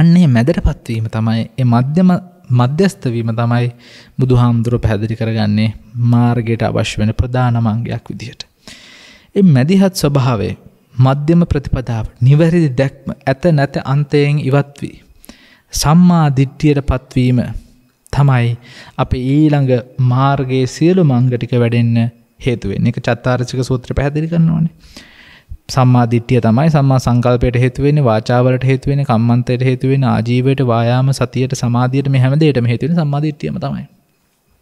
අන්නේ මැදටපත් වීම තමයි මේ මධ්‍යස්ථ වීම තමයි බුදුහාමුදුරුවෝ පැහැදිලි කරගන්නේ මාර්ගයට අවශ්‍ය වෙන ප්‍රධානම අංගයක් විදිහට. මේ මැදිහත් ස්වභාවය, මධ්‍යම ප්‍රතිපදාව, නිවැරදි දැක්ම ඇත නැත අන්තයෙන් ඉවත් වී සම්මා දිට්ඨියටපත් වීම තමයි අපේ ඊළඟ මාර්ගයේ සියලුම අංග ටික වැඩෙන්න හේතු වෙන්නේ. ඒක චත්තාරචික සූත්‍රය පැහැදිලි කරනවානේ. සම්මා දිට්ඨිය තමයි සම්මා සංකල්පයට හේතු වෙන්නේ, වාචාවලට හේතු වෙන්නේ, කම්මන්තයට හේතු වෙන්නේ, ආජීවයට, වායාම, සතියට, සමාධියට, මේ හැම දෙයකටම හේතු වෙන්නේ සම්මා දිට්ඨියම තමයි.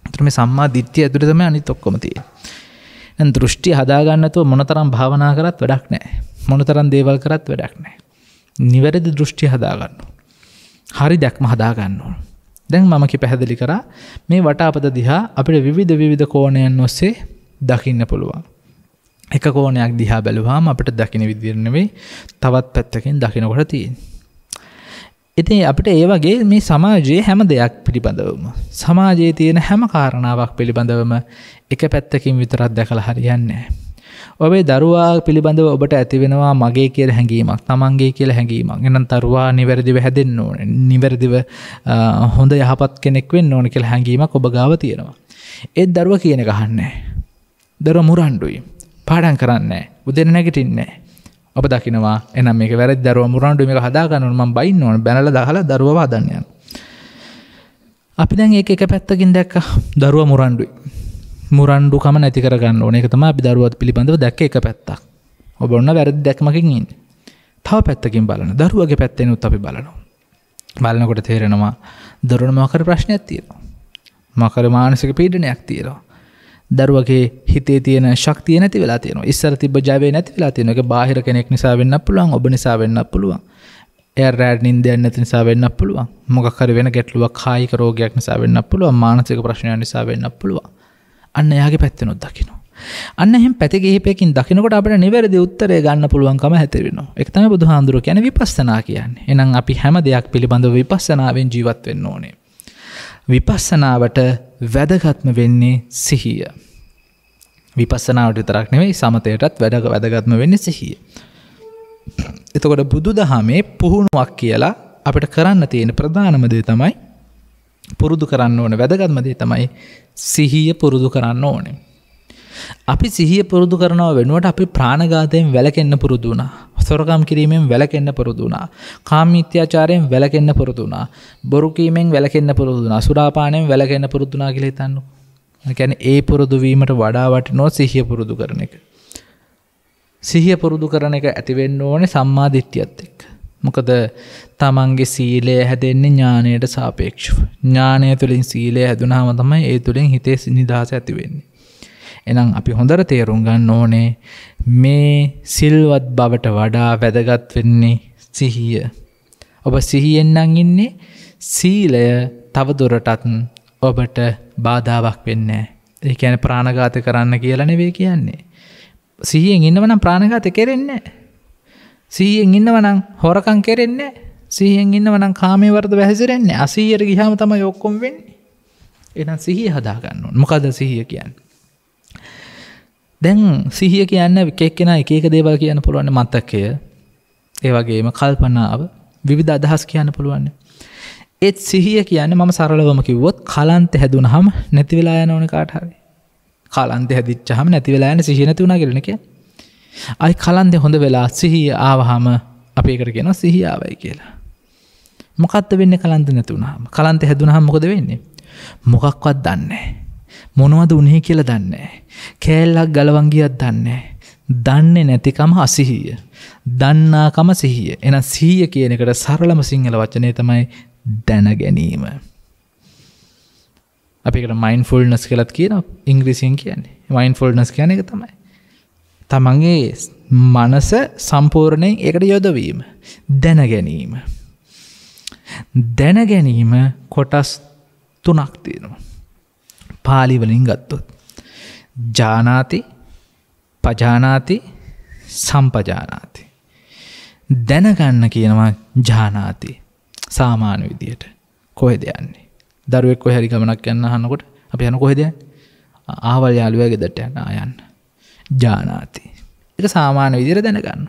ඒතර මේ සම්මා දිට්ඨිය ඇතුළේ තමයි අනිත් ඔක්කොම තියෙන්නේ. දැන් දෘෂ්ටි හදා ගන්න නැතුව මොනතරම් භාවනා කරත් වැඩක් නැහැ. මොනතරම් දේවල් කරත් වැඩක් නැහැ. නිවැරදි දෘෂ්ටි හදා ගන්න ඕන. හරි දැක්ම හදා ගන්න ඕන. දැන් මම පැහැදිලි කරා මේ වටාපත දිහා අපිට විවිධ කෝණයන් ඔස්සේ දකින්න පුළුවන්. එක කෝණයක් දිහා බැලුවාම අපිට දකින්න විදියට නෙවෙයි තවත් පැත්තකින් දකින්නකොට තියෙන්නේ. ඉතින් අපිට ඒ වගේ මේ සමාජයේ හැම දෙයක් පිළිබඳවම, සමාජයේ තියෙන හැම කාරණාවක් පිළිබඳවම එක පැත්තකින් විතරක් දැකලා හරියන්නේ නැහැ. ඔබේ දරුවා පිළිබඳව ඔබට ඇති වෙනවා මගේ කියලා හැඟීමක්, තමන්ගේ කියලා හැඟීමක්. එහෙනම් දරුවා නිවැරදිව හැදෙන්න ඕනේ, නිවැරදිව හොඳ යහපත් කෙනෙක් වෙන්න ඕනේ කියලා හැඟීමක් ඔබ ගාව තියෙනවා. ඒත් දරුවා කියන එක අහන්නේ නැහැ. දරුවා මුරණ්ඩුයි. පාඩම් කරන්නේ නැහැ. උදේට නැගිටින්නේ නැහැ. ඔබ දකිනවා එහෙනම් මේක වැරදි, දරුවා මුරණ්ඩුයි, මේක හදා ගන්න ඕනේ, මම බයින්න ඕනේ, බැනලා දාලා දරුවව හදන්න යනවා. අපි දැන් ඒක එක පැත්තකින් දැක්කා දරුවා මුරණ්ඩුයි. මුරණ්ඩුකම නැති කර ගන්න ඕනේ. ඒක තමයි අපි දරුවත් පිළිබඳව දැක්ක එක පැත්තක්. ඔබ ඔන්න වැරදි දැක්මකින් ඉන්නේ. තව පැත්තකින් බලන දරුවගේ පැත්තෙන් උත් අපි බලනවා. බලනකොට තේරෙනවා දරුවන මොකක් ප්‍රශ්නයක් තියෙනවා. මොකක් මානසික පීඩනයක් තියෙනවා. දරුවගේ හිතේ තියෙන ශක්තිය නැති වෙලා තියෙනවා. ඉස්සර තිබ්බ ජවය නැති වෙලා තියෙනවා. ඒක බාහිර කෙනෙක් නිසා වෙන්නත් පුළුවන්, ඔබ නිසා වෙන්නත් පුළුවන්. එයා රැඩ් නින්දයක් නැති නිසා වෙන්නත් පුළුවන්. මොකක් හරි වෙන ගැටලුවක්, කායික රෝගයක් නිසා වෙන්නත් පුළුවන්, මානසික ප්‍රශ්නයක් නිසා වෙන්නත් පුළුවන්. අන්න එයාගේ පැත්තෙනුත් දකින්න. අන්න එහෙම පැති කිහිපයකින් දකින්නකොට අපිට නිවැරදි උත්තරය ගන්න පුළුවන්කම හැතිරෙනවා. ඒක තමයි බුදුහාඳුරෝ කියන්නේ විපස්සනා කියන්නේ. එහෙනම් අපි හැම දෙයක් පිළිබඳව විපස්සනාවෙන් ජීවත් වෙන්න ඕනේ. විපස්සනාවට වැදගත්ම වෙන්නේ සිහිය. විපස්සනාවට විතරක් නෙවෙයි සමතයටත් වැදගත්ම වෙන්නේ සිහිය. එතකොට බුදුදහමේ පුහුණුවක් කියලා අපිට කරන්න තියෙන ප්‍රධානම දේ තමයි පුරුදු කරන්න ඕනේ. වැදගත්ම දේ තමයි සිහිය පුරුදු කරන්න ඕනේ. අපි සිහිය පුරුදු කරනව වෙනුවට අපි ප්‍රාණඝාතයෙන් වැළකෙන්න පුරුදු වුණා. සොරකම් කිරීමෙන් වැළකෙන්න පුරුදු වුණා. කාමීත්‍යාචාරයෙන් වැළකෙන්න පුරුදු වුණා. බොරු කීමෙන් වැළකෙන්න පුරුදු වුණා. සුරාපානයෙන් වැළකෙන්න පුරුදු වුණා කියලා හිතන්නකො. ඒ කියන්නේ ඒ පුරුදු වීමට වඩා වටිනවා සිහිය පුරුදු කරන එක. සිහිය පුරුදු කරන එක ඇති වෙන්න ඕනේ සම්මා දිට්ඨියත් එක්ක. මොකද තමන්ගේ සීලය හැදෙන්නේ ඥානයට සාපේක්ෂව. ඥානය තුළින් සීලය හැදුනහම තමයි ඒ තුළින් හිතේ නිදහස ඇති වෙන්නේ. එහෙනම් අපි හොඳට තේරුම් ගන්න ඕනේ මේ සිල්වත් බවට වඩා වැදගත් වෙන්නේ සිහිය. ඔබ සිහියෙන් නම් ඉන්නේ සීලය තව දුරටත් ඔබට බාධාවක් වෙන්නේ නැහැ. ඒ කියන්නේ ප්‍රාණඝාත කරන්න කියලා නෙවෙයි කියන්නේ. සිහියෙන් ඉන්නව නම් ප්‍රාණඝාත කෙරෙන්නේ නැහැ. සිහියෙන් ඉන්නව නම් හොරකම් කෙරෙන්නේ නැහැ. සිහියෙන් ඉන්නව නම් කාමයේ වර්ධව හැසිරෙන්නේ නැහැ. අසීයට ගියාම තමයි ඔක්කොම වෙන්නේ. එහෙනම් සිහිය හදා ගන්න ඕනේ. මොකද සිහිය කියන්නේ? දැන් සිහිය කියන්නේ එක එක්කෙනා එක එක දේවල් කියන්න පුළුවන් මතකය ඒ වගේම කල්පනාව විවිධ අදහස් කියන්න පුළුවන්. ඒත් සිහිය කියන්නේ මම සරලවම කිව්වොත් කලන්ත හැදුනහම නැති වෙලා යන ඕනේ කාට හරි. කලන්ත හැදිච්චාම නැති වෙලා යන සිහිය නැති වුණා කියලා කියන්නේ. අයි කලන්තේ හොඳ වෙලා සිහිය ආවහම අපි ඒකට කියනවා සිහිය ආවයි කියලා. මොකක්ද වෙන්නේ කලන්ත නැති වුණාම? කලන්ත හැදුනහම මොකද වෙන්නේ? මොකක්වත් දන්නේ නැහැ. මොනවද උනේ කියලා දන්නේ නැහැ. කෑල්ලක් ගලවන් ගියක් දන්නේ නැහැ. දන්නේ නැතිකම අසිහිය. දන්නාකම සිහිය. එහෙනම් සිහිය කියන එකට සරලම සිංහල වචනේ තමයි දැන ගැනීම. අපි ඒකට මයින්ඩ්ෆුල්නස් කියලාත් කියනවා ඉංග්‍රීසියෙන් කියන්නේ. මයින්ඩ්ෆුල්නස් කියන්නේ ඒක තමයි. තමන්ගේ මනස සම්පූර්ණයෙන් ඒකට යොදවීම. දැන ගැනීම. දැන ගැනීම කොටස් 3ක් තියෙනවා. පාලි වලින් ගත්තොත් ජානාති, පජානාති, සම්පජානාති. දැනගන්න කියනවා ජානාති. සාමාන්‍ය විදියට කොහෙද යන්නේ? දරුවෙක් කොහේ හරි ගමනක් යන්න අහනකොට අපි යන කොහෙද යන්නේ? ආවල් යාළුවා ගෙදරට යන්න. ජානාති. ඒක සාමාන්‍ය විදියට දැනගන්න.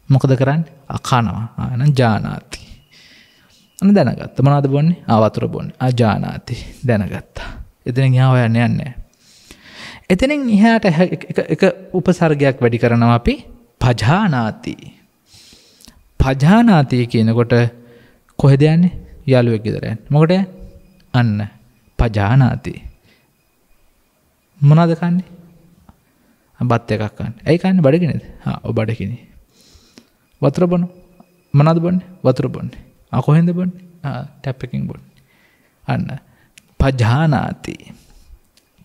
මොකද කරන්නේ? අකනවා. ආනන් ජානාති. අන්න දැනගත්ත. මොනවද බොන්නේ? වතුර බොන්නේ. ජානාති. දැනගත්තා. එතනින් එහා හොයන්න යන්නේ. එතනින් එහාට එක උපසර්ගයක් වැඩි කරනවා අපි පජානාති. පජානාති කියනකොට කොහෙද යන්නේ? යාළුවෙක් ගෙදර යන්නේ. මොකටද යන්නේ? අන්න පජානාති. මොනවද කන්නේ? බත් එකක් කන්නේ. ඇයි කන්නේ? බඩගිනේද? ඔව් බඩගිනේ. වතුර බොනවා. මොනවද බොන්නේ? වතුර බොන්නේ. කොහෙන්ද බොන්නේ? ටැප් එකකින් බොන්නේ. අන්න පජානාති.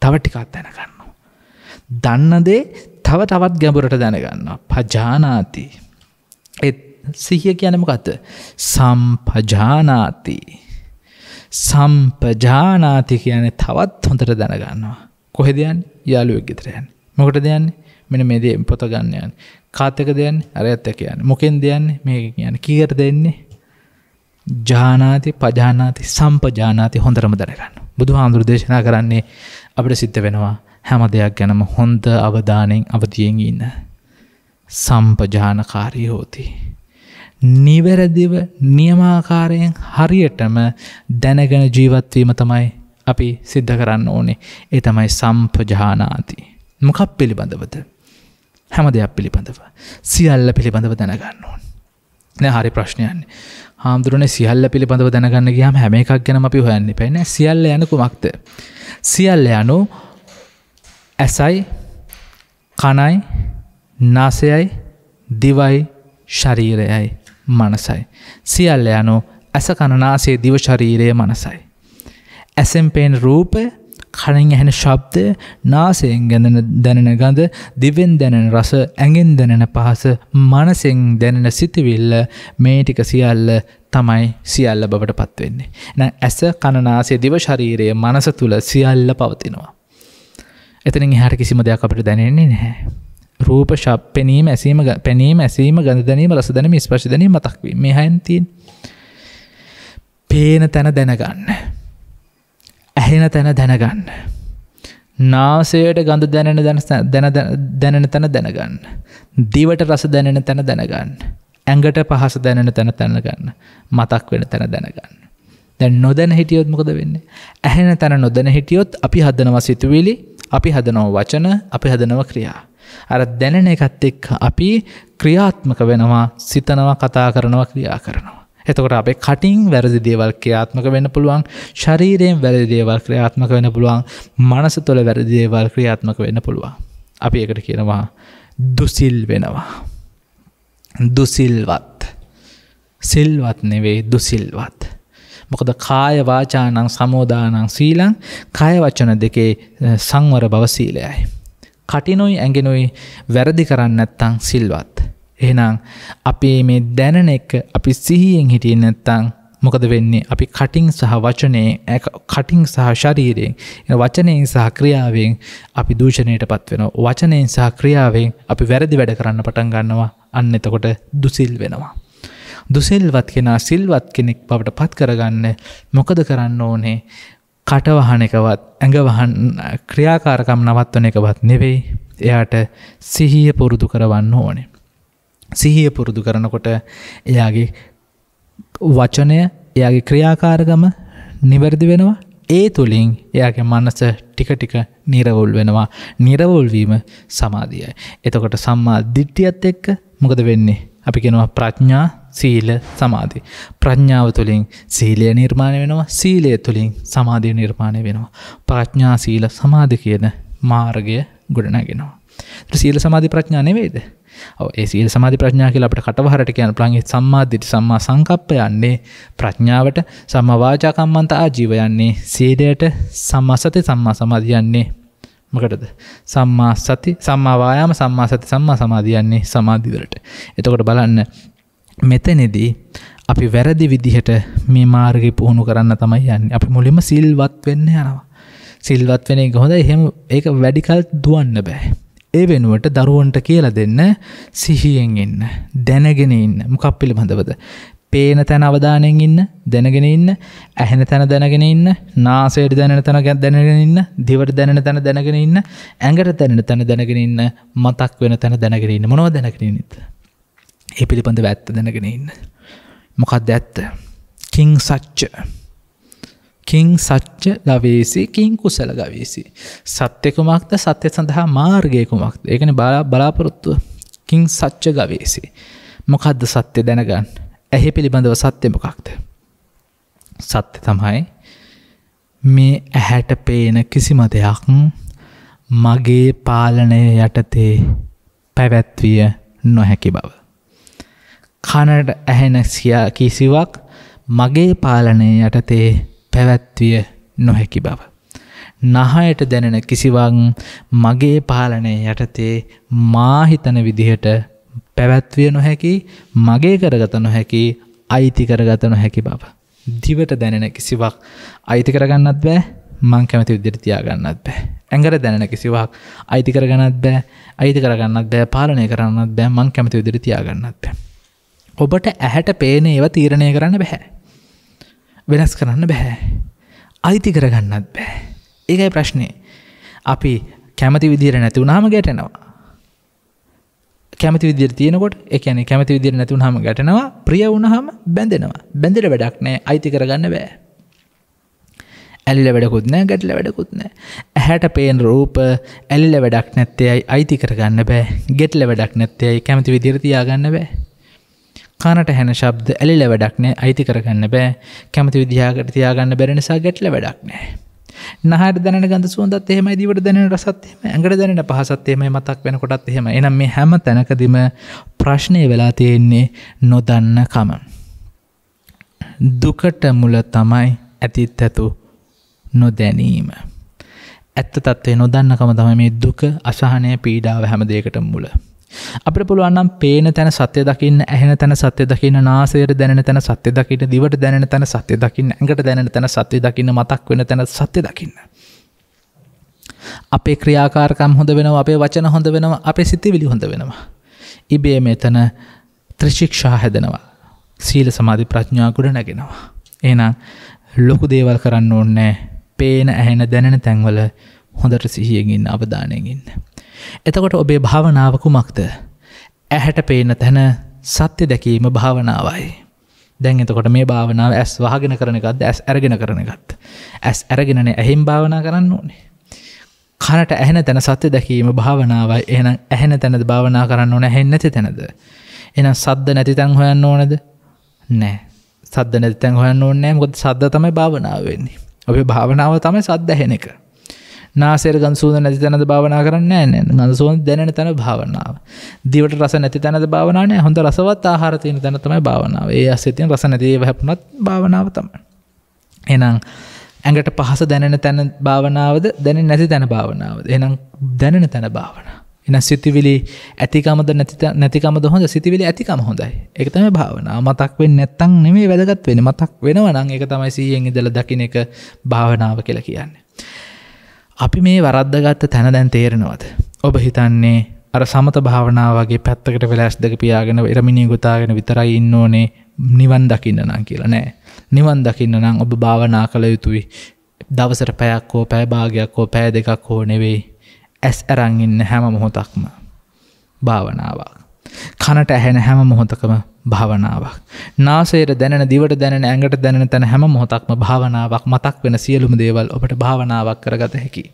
තව ටිකක් දැනගන්නවා. දන්න දේ තව තවත් ගැඹුරට දැනගන්නවා. පජානාති. ඒ සිහිය කියන්නේ මොකද්ද? සම්පජානාති. සම්පජානාති කියන්නේ තවත් හොඳට දැනගන්නවා. කොහෙද යන්නේ? යාළුවෙක් ගෙදර යන්නේ. මොකටද යන්නේ? මෙන්න මේ දේ පොත ගන්න යන්නේ. කාත් එකද යන්නේ? අරයත් එක්ක යන්නේ. මොකෙන්ද යන්නේ? මේක කියන්නේ. කීයටද එන්නේ? ජානාති, පජානාති, සම්පජානාති හොඳටම දැනගන්න. බුදුහාමුදුරු දේශනා කරන්නේ අපිට සිද්ධ වෙනවා හැම දෙයක් ගැනම හොඳ අවධානයෙන් අවදියෙන් ඉන්න. සම්පජානකාරී හොති. නිවැරදිව නියමාකාරයෙන් හරියටම දැනගෙන ජීවත් වීම තමයි අපි සිද්ධ කරන්න ඕනේ. ඒ තමයි සම්පජානාති. මොකක් පිළිබඳවද? හැම දෙයක් පිළිබඳව. සියල්ල පිළිබඳව දැනගන්න ඕනේ. නෑ හරි ප්‍රශ්නයන්නේ. හාමුදුරනේ සියල්ල පිළිබඳව දැනගන්න ගියාම හැම එකක් ගැනම අපි හොයන්න එපා නේ. සියල්ල යන කුමක්ද? සියල්ල යනු ඇසයි, කනයි, නාසයයි, දිවයි, ශරීරයයි, මනසයි. සියල්ල යනු ඇස, කන, නාසය, දිව, ශරීරය, මනසයි. ඇසෙන් පේන රූපය, කනින් ඇහෙන ශබ්දය, නාසයෙන් දැනෙන ගඳ, දිවෙන් දැනෙන රස, ඇඟෙන් දැනෙන පහස, මනසෙන් දැනෙන සිතුවිල්ල, මේ ටික සියල්ල තමයි සියල්ල බවට පත් වෙන්නේ. එහෙනම් ඇස, කන, නාසය, දිව, ශරීරය, මනස තුල සියල්ල පවතිනවා. එතනින් එහාට කිසිම දෙයක් අපිට දැනෙන්නේ නැහැ. රූප, ශබ්ද, පෙනීම, ඇසීම, ගඳ දැනීම, රස දැනීම, ස්පර්ශ දැනීම, මතක් වීම. මේ හයෙන් තියෙන. පේන තැන දැනගන්න. ඇහෙන තැන දැනගන්න. නාසයට ගඳ දැනෙන තැන දැනගන්න. දිවට රස දැනෙන තැන දැනගන්න. ඇඟට පහස දැනෙන තැන දැනගන්න. මතක් වෙන තැන දැනගන්න. දැන් නොදැන හිටියොත් මොකද වෙන්නේ? ඇහෙන තැන නොදැන හිටියොත් අපි හදනවා සිතුවිලි, අපි හදනවා වචන, අපි හදනවා ක්‍රියා. අර දැනෙන එකත් එක්ක අපි ක්‍රියාත්මක වෙනවා, සිතනවා, කතා කරනවා, ක්‍රියා කරනවා. එතකොට අපේ කටින් වැරදි දේවල් ක්‍රියාත්මක වෙන්න පුළුවන්, ශරීරයෙන් වැරදි දේවල් ක්‍රියාත්මක වෙන්න පුළුවන්, මනස තුළ වැරදි දේවල් ක්‍රියාත්මක වෙන්න පුළුවන්. අපි ඒකට කියනවා දුසිල් වෙනවා. දුසිල්වත්. සිල්වත් නෙවෙයි, දුසිල්වත්. මොකද කාය වාචානං සමෝදානං සීලං, කාය වචන දෙකේ සංවර බව සීලයයි. කටිනුයි ඇඟිනුයි වැරදි කරන්නේ නැත්නම් සිල්වත්. එහෙනම් අපි මේ දැනන එක අපි සිහියෙන් හිටියේ නැත්නම් මොකද වෙන්නේ? අපි කටින් සහ වචනේ, කටින් සහ ශරීරයෙන්, වචනයෙන් සහ ක්‍රියාවෙන් අපි දූෂණයටපත් වෙනවා. වචනයෙන් සහ ක්‍රියාවෙන් අපි වැරදි වැඩ කරන්න පටන් ගන්නවා. අන්න එතකොට දුසිල් වෙනවා. දුසිල්වත් කෙනා සිල්වත් කෙනෙක් බවට පත් කරගන්න මොකද කරන්න ඕනේ? කට වහන එකවත්, ඇඟ වහන ක්‍රියාකාරකම් නවත්වන එකවත් නෙවෙයි. එයාට සිහිය පුරුදු කරවන්න ඕනේ. සිහිය පුරුදු කරනකොට එයාගේ වචනය එයාගේ ක්‍රියාකාරකම නිවැරදි වෙනවා. ඒ තුළින් එයාගේ මනස ටික ටික නිරවුල් වෙනවා. නිරවුල් වීම සමාධියයි. එතකොට සම්මා දිට්ඨියත් එක්ක මොකද වෙන්නේ? අපි කියනවා ප්‍රඥා සීල සමාධි. ප්‍රඥාව තුළින් සීලය නිර්මාණය වෙනවා. සීලය තුළින් සමාධිය නිර්මාණය වෙනවා. ප්‍රඥා සීල සමාධි කියන මාර්ගය ගොඩනගෙනවා. සීල සමාධි ප්‍රඥා නෙවෙයිද? ඔව් ඒ සීල සමාධි ප්‍රඥා කියලා අපිට කටවහරට කියන්න පුළුවන්. ඒ සම්මා දිට්ඨි සම්මා සංකප්ප යන්නේ ප්‍රඥාවට, සම්මා වාචා කම්මන්ත ආජීව යන්නේ සීලයට, සම්මා සති සම්මා සමාධි යන්නේ මොකටද? සම්මා සති සම්මා වායාම සම්මා සති සම්මා සමාධි යන්නේ සමාධි වලට. එතකොට බලන්න මෙතනදී අපි වැරදි විදිහට මේ මාර්ගය පුහුණු කරන්න තමයි යන්නේ. අපි මුලින්ම සිල්වත් වෙන්න යනවා. සිල්වත් වෙන එක හොඳයි. එහෙම ඒක වැඩි කල් දුවන්න බෑ. ඒ වෙනුවට දරුවන්ට කියලා දෙන්න සිහියෙන් ඉන්න, දැනගෙන ඉන්න. මොකක් පිළිබඳවද? පේන තැන අවධානයෙන් ඉන්න, දැනගෙන ඉන්න, ඇහෙන තැන දැනගෙන ඉන්න, නාසයට දැනෙන තැන දැනගෙන ඉන්න, දිවට දැනෙන තැන දැනගෙන ඉන්න, ඇඟට දැනෙන තැන දැනගෙන ඉන්න, මතක් වෙන තැන දැනගෙන ඉන්න. මොනවද දැනගෙන ඉන්නද? ඒ පිළිබඳව ඇත්ත දැනගෙන ඉන්න. මොකක්ද ඇත්ත? කිං සච්ච. කිං සච්ච ගවේසි කිං කුසල ගවේසි. සත්‍ය කුමක්ද? සත්‍ය සඳහා මාර්ගය කුමක්ද? ඒකනේ බලාපොරොත්තුව. කිං සච්ච ගවේසි. මොකක්ද සත්‍ය දැනගන්න? ඇහි පිළිබඳව සත්‍ය මොකක්ද? සත්‍ය තමයි මේ ඇහැට පේන කිසිම දෙයක් මගේ පාලනය යටතේ පැවැත්විය නොහැකි බව. කනට ඇහෙන කිසිවක් මගේ පාලනය යටතේ පැවැත්විය නොහැකි බව. නහයට දැනෙන කිසිවක් මගේ පාලනය යටතේ මා හිතන විදිහට පැවැත්විය නොහැකි, මගේ කරගත නොහැකි, අයිති කරගත නොහැකි බව. දිවට දැනෙන කිසිවක් අයිති කරගන්නත් බෑ, මං කැමති විදිහට තියාගන්නත් බෑ. ඇඟට දැනෙන කිසිවක් අයිති කරගන්නත් බෑ, අයිති කරගන්නත් බෑ, පාලනය කරන්නත් බෑ, මං කැමති විදිහට තියාගන්නත් බෑ. ඔබට ඇහැට පේන ඒවා තීරණය කරන්න බෑ. වෙනස් කරන්න බෑ. අයිති කරගන්නත් බෑ. ඒකයි ප්‍රශ්නේ. අපි කැමති විදිහට නැති වුණාම ගැටෙනවා. කැමති විදිහට තියෙනකොට, ඒ කියන්නේ කැමති විදිහට නැති වුණාම ගැටෙනවා, ප්‍රිය වුණාම බැඳෙනවා. බැඳෙල වැඩක් නැහැ, අයිති කරගන්න බෑ. ඇලිලා වැඩකුත් නැහැ, ගැටලා වැඩකුත් නැහැ. ඇහැට පේන රූප ඇලිලා වැඩක් නැත්තේ අයිති කරගන්න බෑ. ගැටලා වැඩක් නැත්තේ කැමති විදිහට තියාගන්න බෑ. කනට ඇහෙන ශබ්ද ඇලිලා වැඩක් නැහැ, අයිති කරගන්න බෑ. කැමති විදිහකට තියාගන්න බැරි නිසා ගැටලා වැඩක් නැහැ. නහයට දැනෙන ගඳ සුවඳත් එහෙමයි, දිවට දැනෙන රසත් එහෙමයි, ඇඟට දැනෙන පහසත් එහෙමයි, මතක් වෙනකොටත් එහෙමයි. එහෙනම් මේ හැම තැනකදීම ප්‍රශ්නේ වෙලා තියෙන්නේ නොදන්නකම. දුකට මුල තමයි ඇතිත්තු නොදැනීම. ඇත්ත තත්ත්වේ නොදන්නකම තමයි මේ දුක, අසහනය, පීඩාව හැම දෙයකටම මුල. අපිට පුළුවන් නම් පේන තැන සත්‍ය දකින්න, ඇහෙන තැන සත්‍ය දකින්න, නාසයට දැනෙන තැන සත්‍ය දකින්න, දිවට දැනෙන තැන සත්‍ය දකින්න, ඇඟට දැනෙන තැන සත්‍ය දකින්න, මතක් වෙන තැන සත්‍ය දකින්න. අපේ ක්‍රියාකාරකම් හොඳ වෙනවා, අපේ වචන හොඳ වෙනවා, අපේ සිතිවිලි හොඳ වෙනවා. ඉබේ මෙතන ත්‍රිශික්ෂා හැදෙනවා. සීල සමාධි ප්‍රඥා ගුණ නැගෙනවා. එහෙනම් ලොකු දේවල් කරන්න ඕනේ. පේන, ඇහෙන, දැනෙන තැන්වල හොඳට සිහියෙන් ඉන්න, අවධානයෙන් ඉන්න. එතකොට ඔබේ භාවනාව කුමක්ද? ඇහැට පේන තැන සත්‍ය දැකීම භාවනාවයි. දැන් එතකොට මේ භාවනාව ඇස් වහගෙන කරන එකක්ද, ඇස් අරගෙන කරන එකක්ද? ඇස් අරගෙනනේ ඇහින් භාවනා කරන්න ඕනේ. කනට ඇහෙන තැන සත්‍ය දැකීම භාවනාවයි. එහෙනම් ඇහෙන තැනද භාවනා කරන්න ඕනේ, ඇහෙන්නේ නැති තැනද? එහෙනම් සද්ද නැති තැන් හොයන්න ඕනද? නෑ. සද්ද නැති තැන් හොයන්න ඕනේ නෑ. මොකද සද්ද තමයි භාවනාව වෙන්නේ. ඔබේ භාවනාව තමයි සද්ද ඇහෙන එක. නාසයට ගඳ සුවඳ නැති තැනද භාවනා කරන්නේ නැහැ. ගඳ සුවඳ දැනෙන තැන භාවනාව. දිවට රස නැති තැනද භාවනාව නැහැ. හොඳ රසවත් ආහාර තියෙන තැන තමයි භාවනාව. ඒ ඇස්සේ තියෙන රස නැති ඒවා හැපුණත් භාවනාව තමයි. එහෙනම් ඇඟට පහස දැනෙන තැන භාවනාවද, දැනෙන්නේ නැති තැන භාවනාවද? එහෙනම් දැනෙන තැන භාවනාව. එහෙනම් සිතිවිලි ඇතිකමද නැතිකමද හොඳ? සිතිවිලි ඇතිකම හොඳයි. ඒක තමයි භාවනාව. මතක් වෙන්නේ නැත්තම් නෙමෙයි වැදගත් වෙන්නේ. මතක් වෙනවා නම් ඒක තමයි 100න් ඉඳලා දකින්න එක භාවනාව කියලා කියන්නේ. අපි මේ වරද්දගත්ත තැන දැන් තේරෙනවද? ඔබ හිතන්නේ අර සමත භාවනාව වගේ පැත්තකට වෙලා ඇස් දෙක පියාගෙන ඉරමිනිය ගොතාගෙන විතරයි ඉන්න ඕනේ නිවන් දකින්න නම් කියලා නෑ. නිවන් දකින්න නම් ඔබ භාවනා කළ යුතුයි. දවසට පැයක් හෝ පැය භාගයක් හෝ පැය දෙකක් හෝ නෙවෙයි. ඇස් අරන් ඉන්න හැම මොහොතක්ම භාවනාවක්. කනට ඇහෙන හැම මොහොතකම භාවනාවක්. නාසයට දැනෙන, දිවට දැනෙන, ඇඟට දැනෙන තැන හැම මොහොතක්ම භාවනාවක්. මතක් වෙන සියලුම දේවල් ඔබට භාවනාවක් කරගත හැකියි.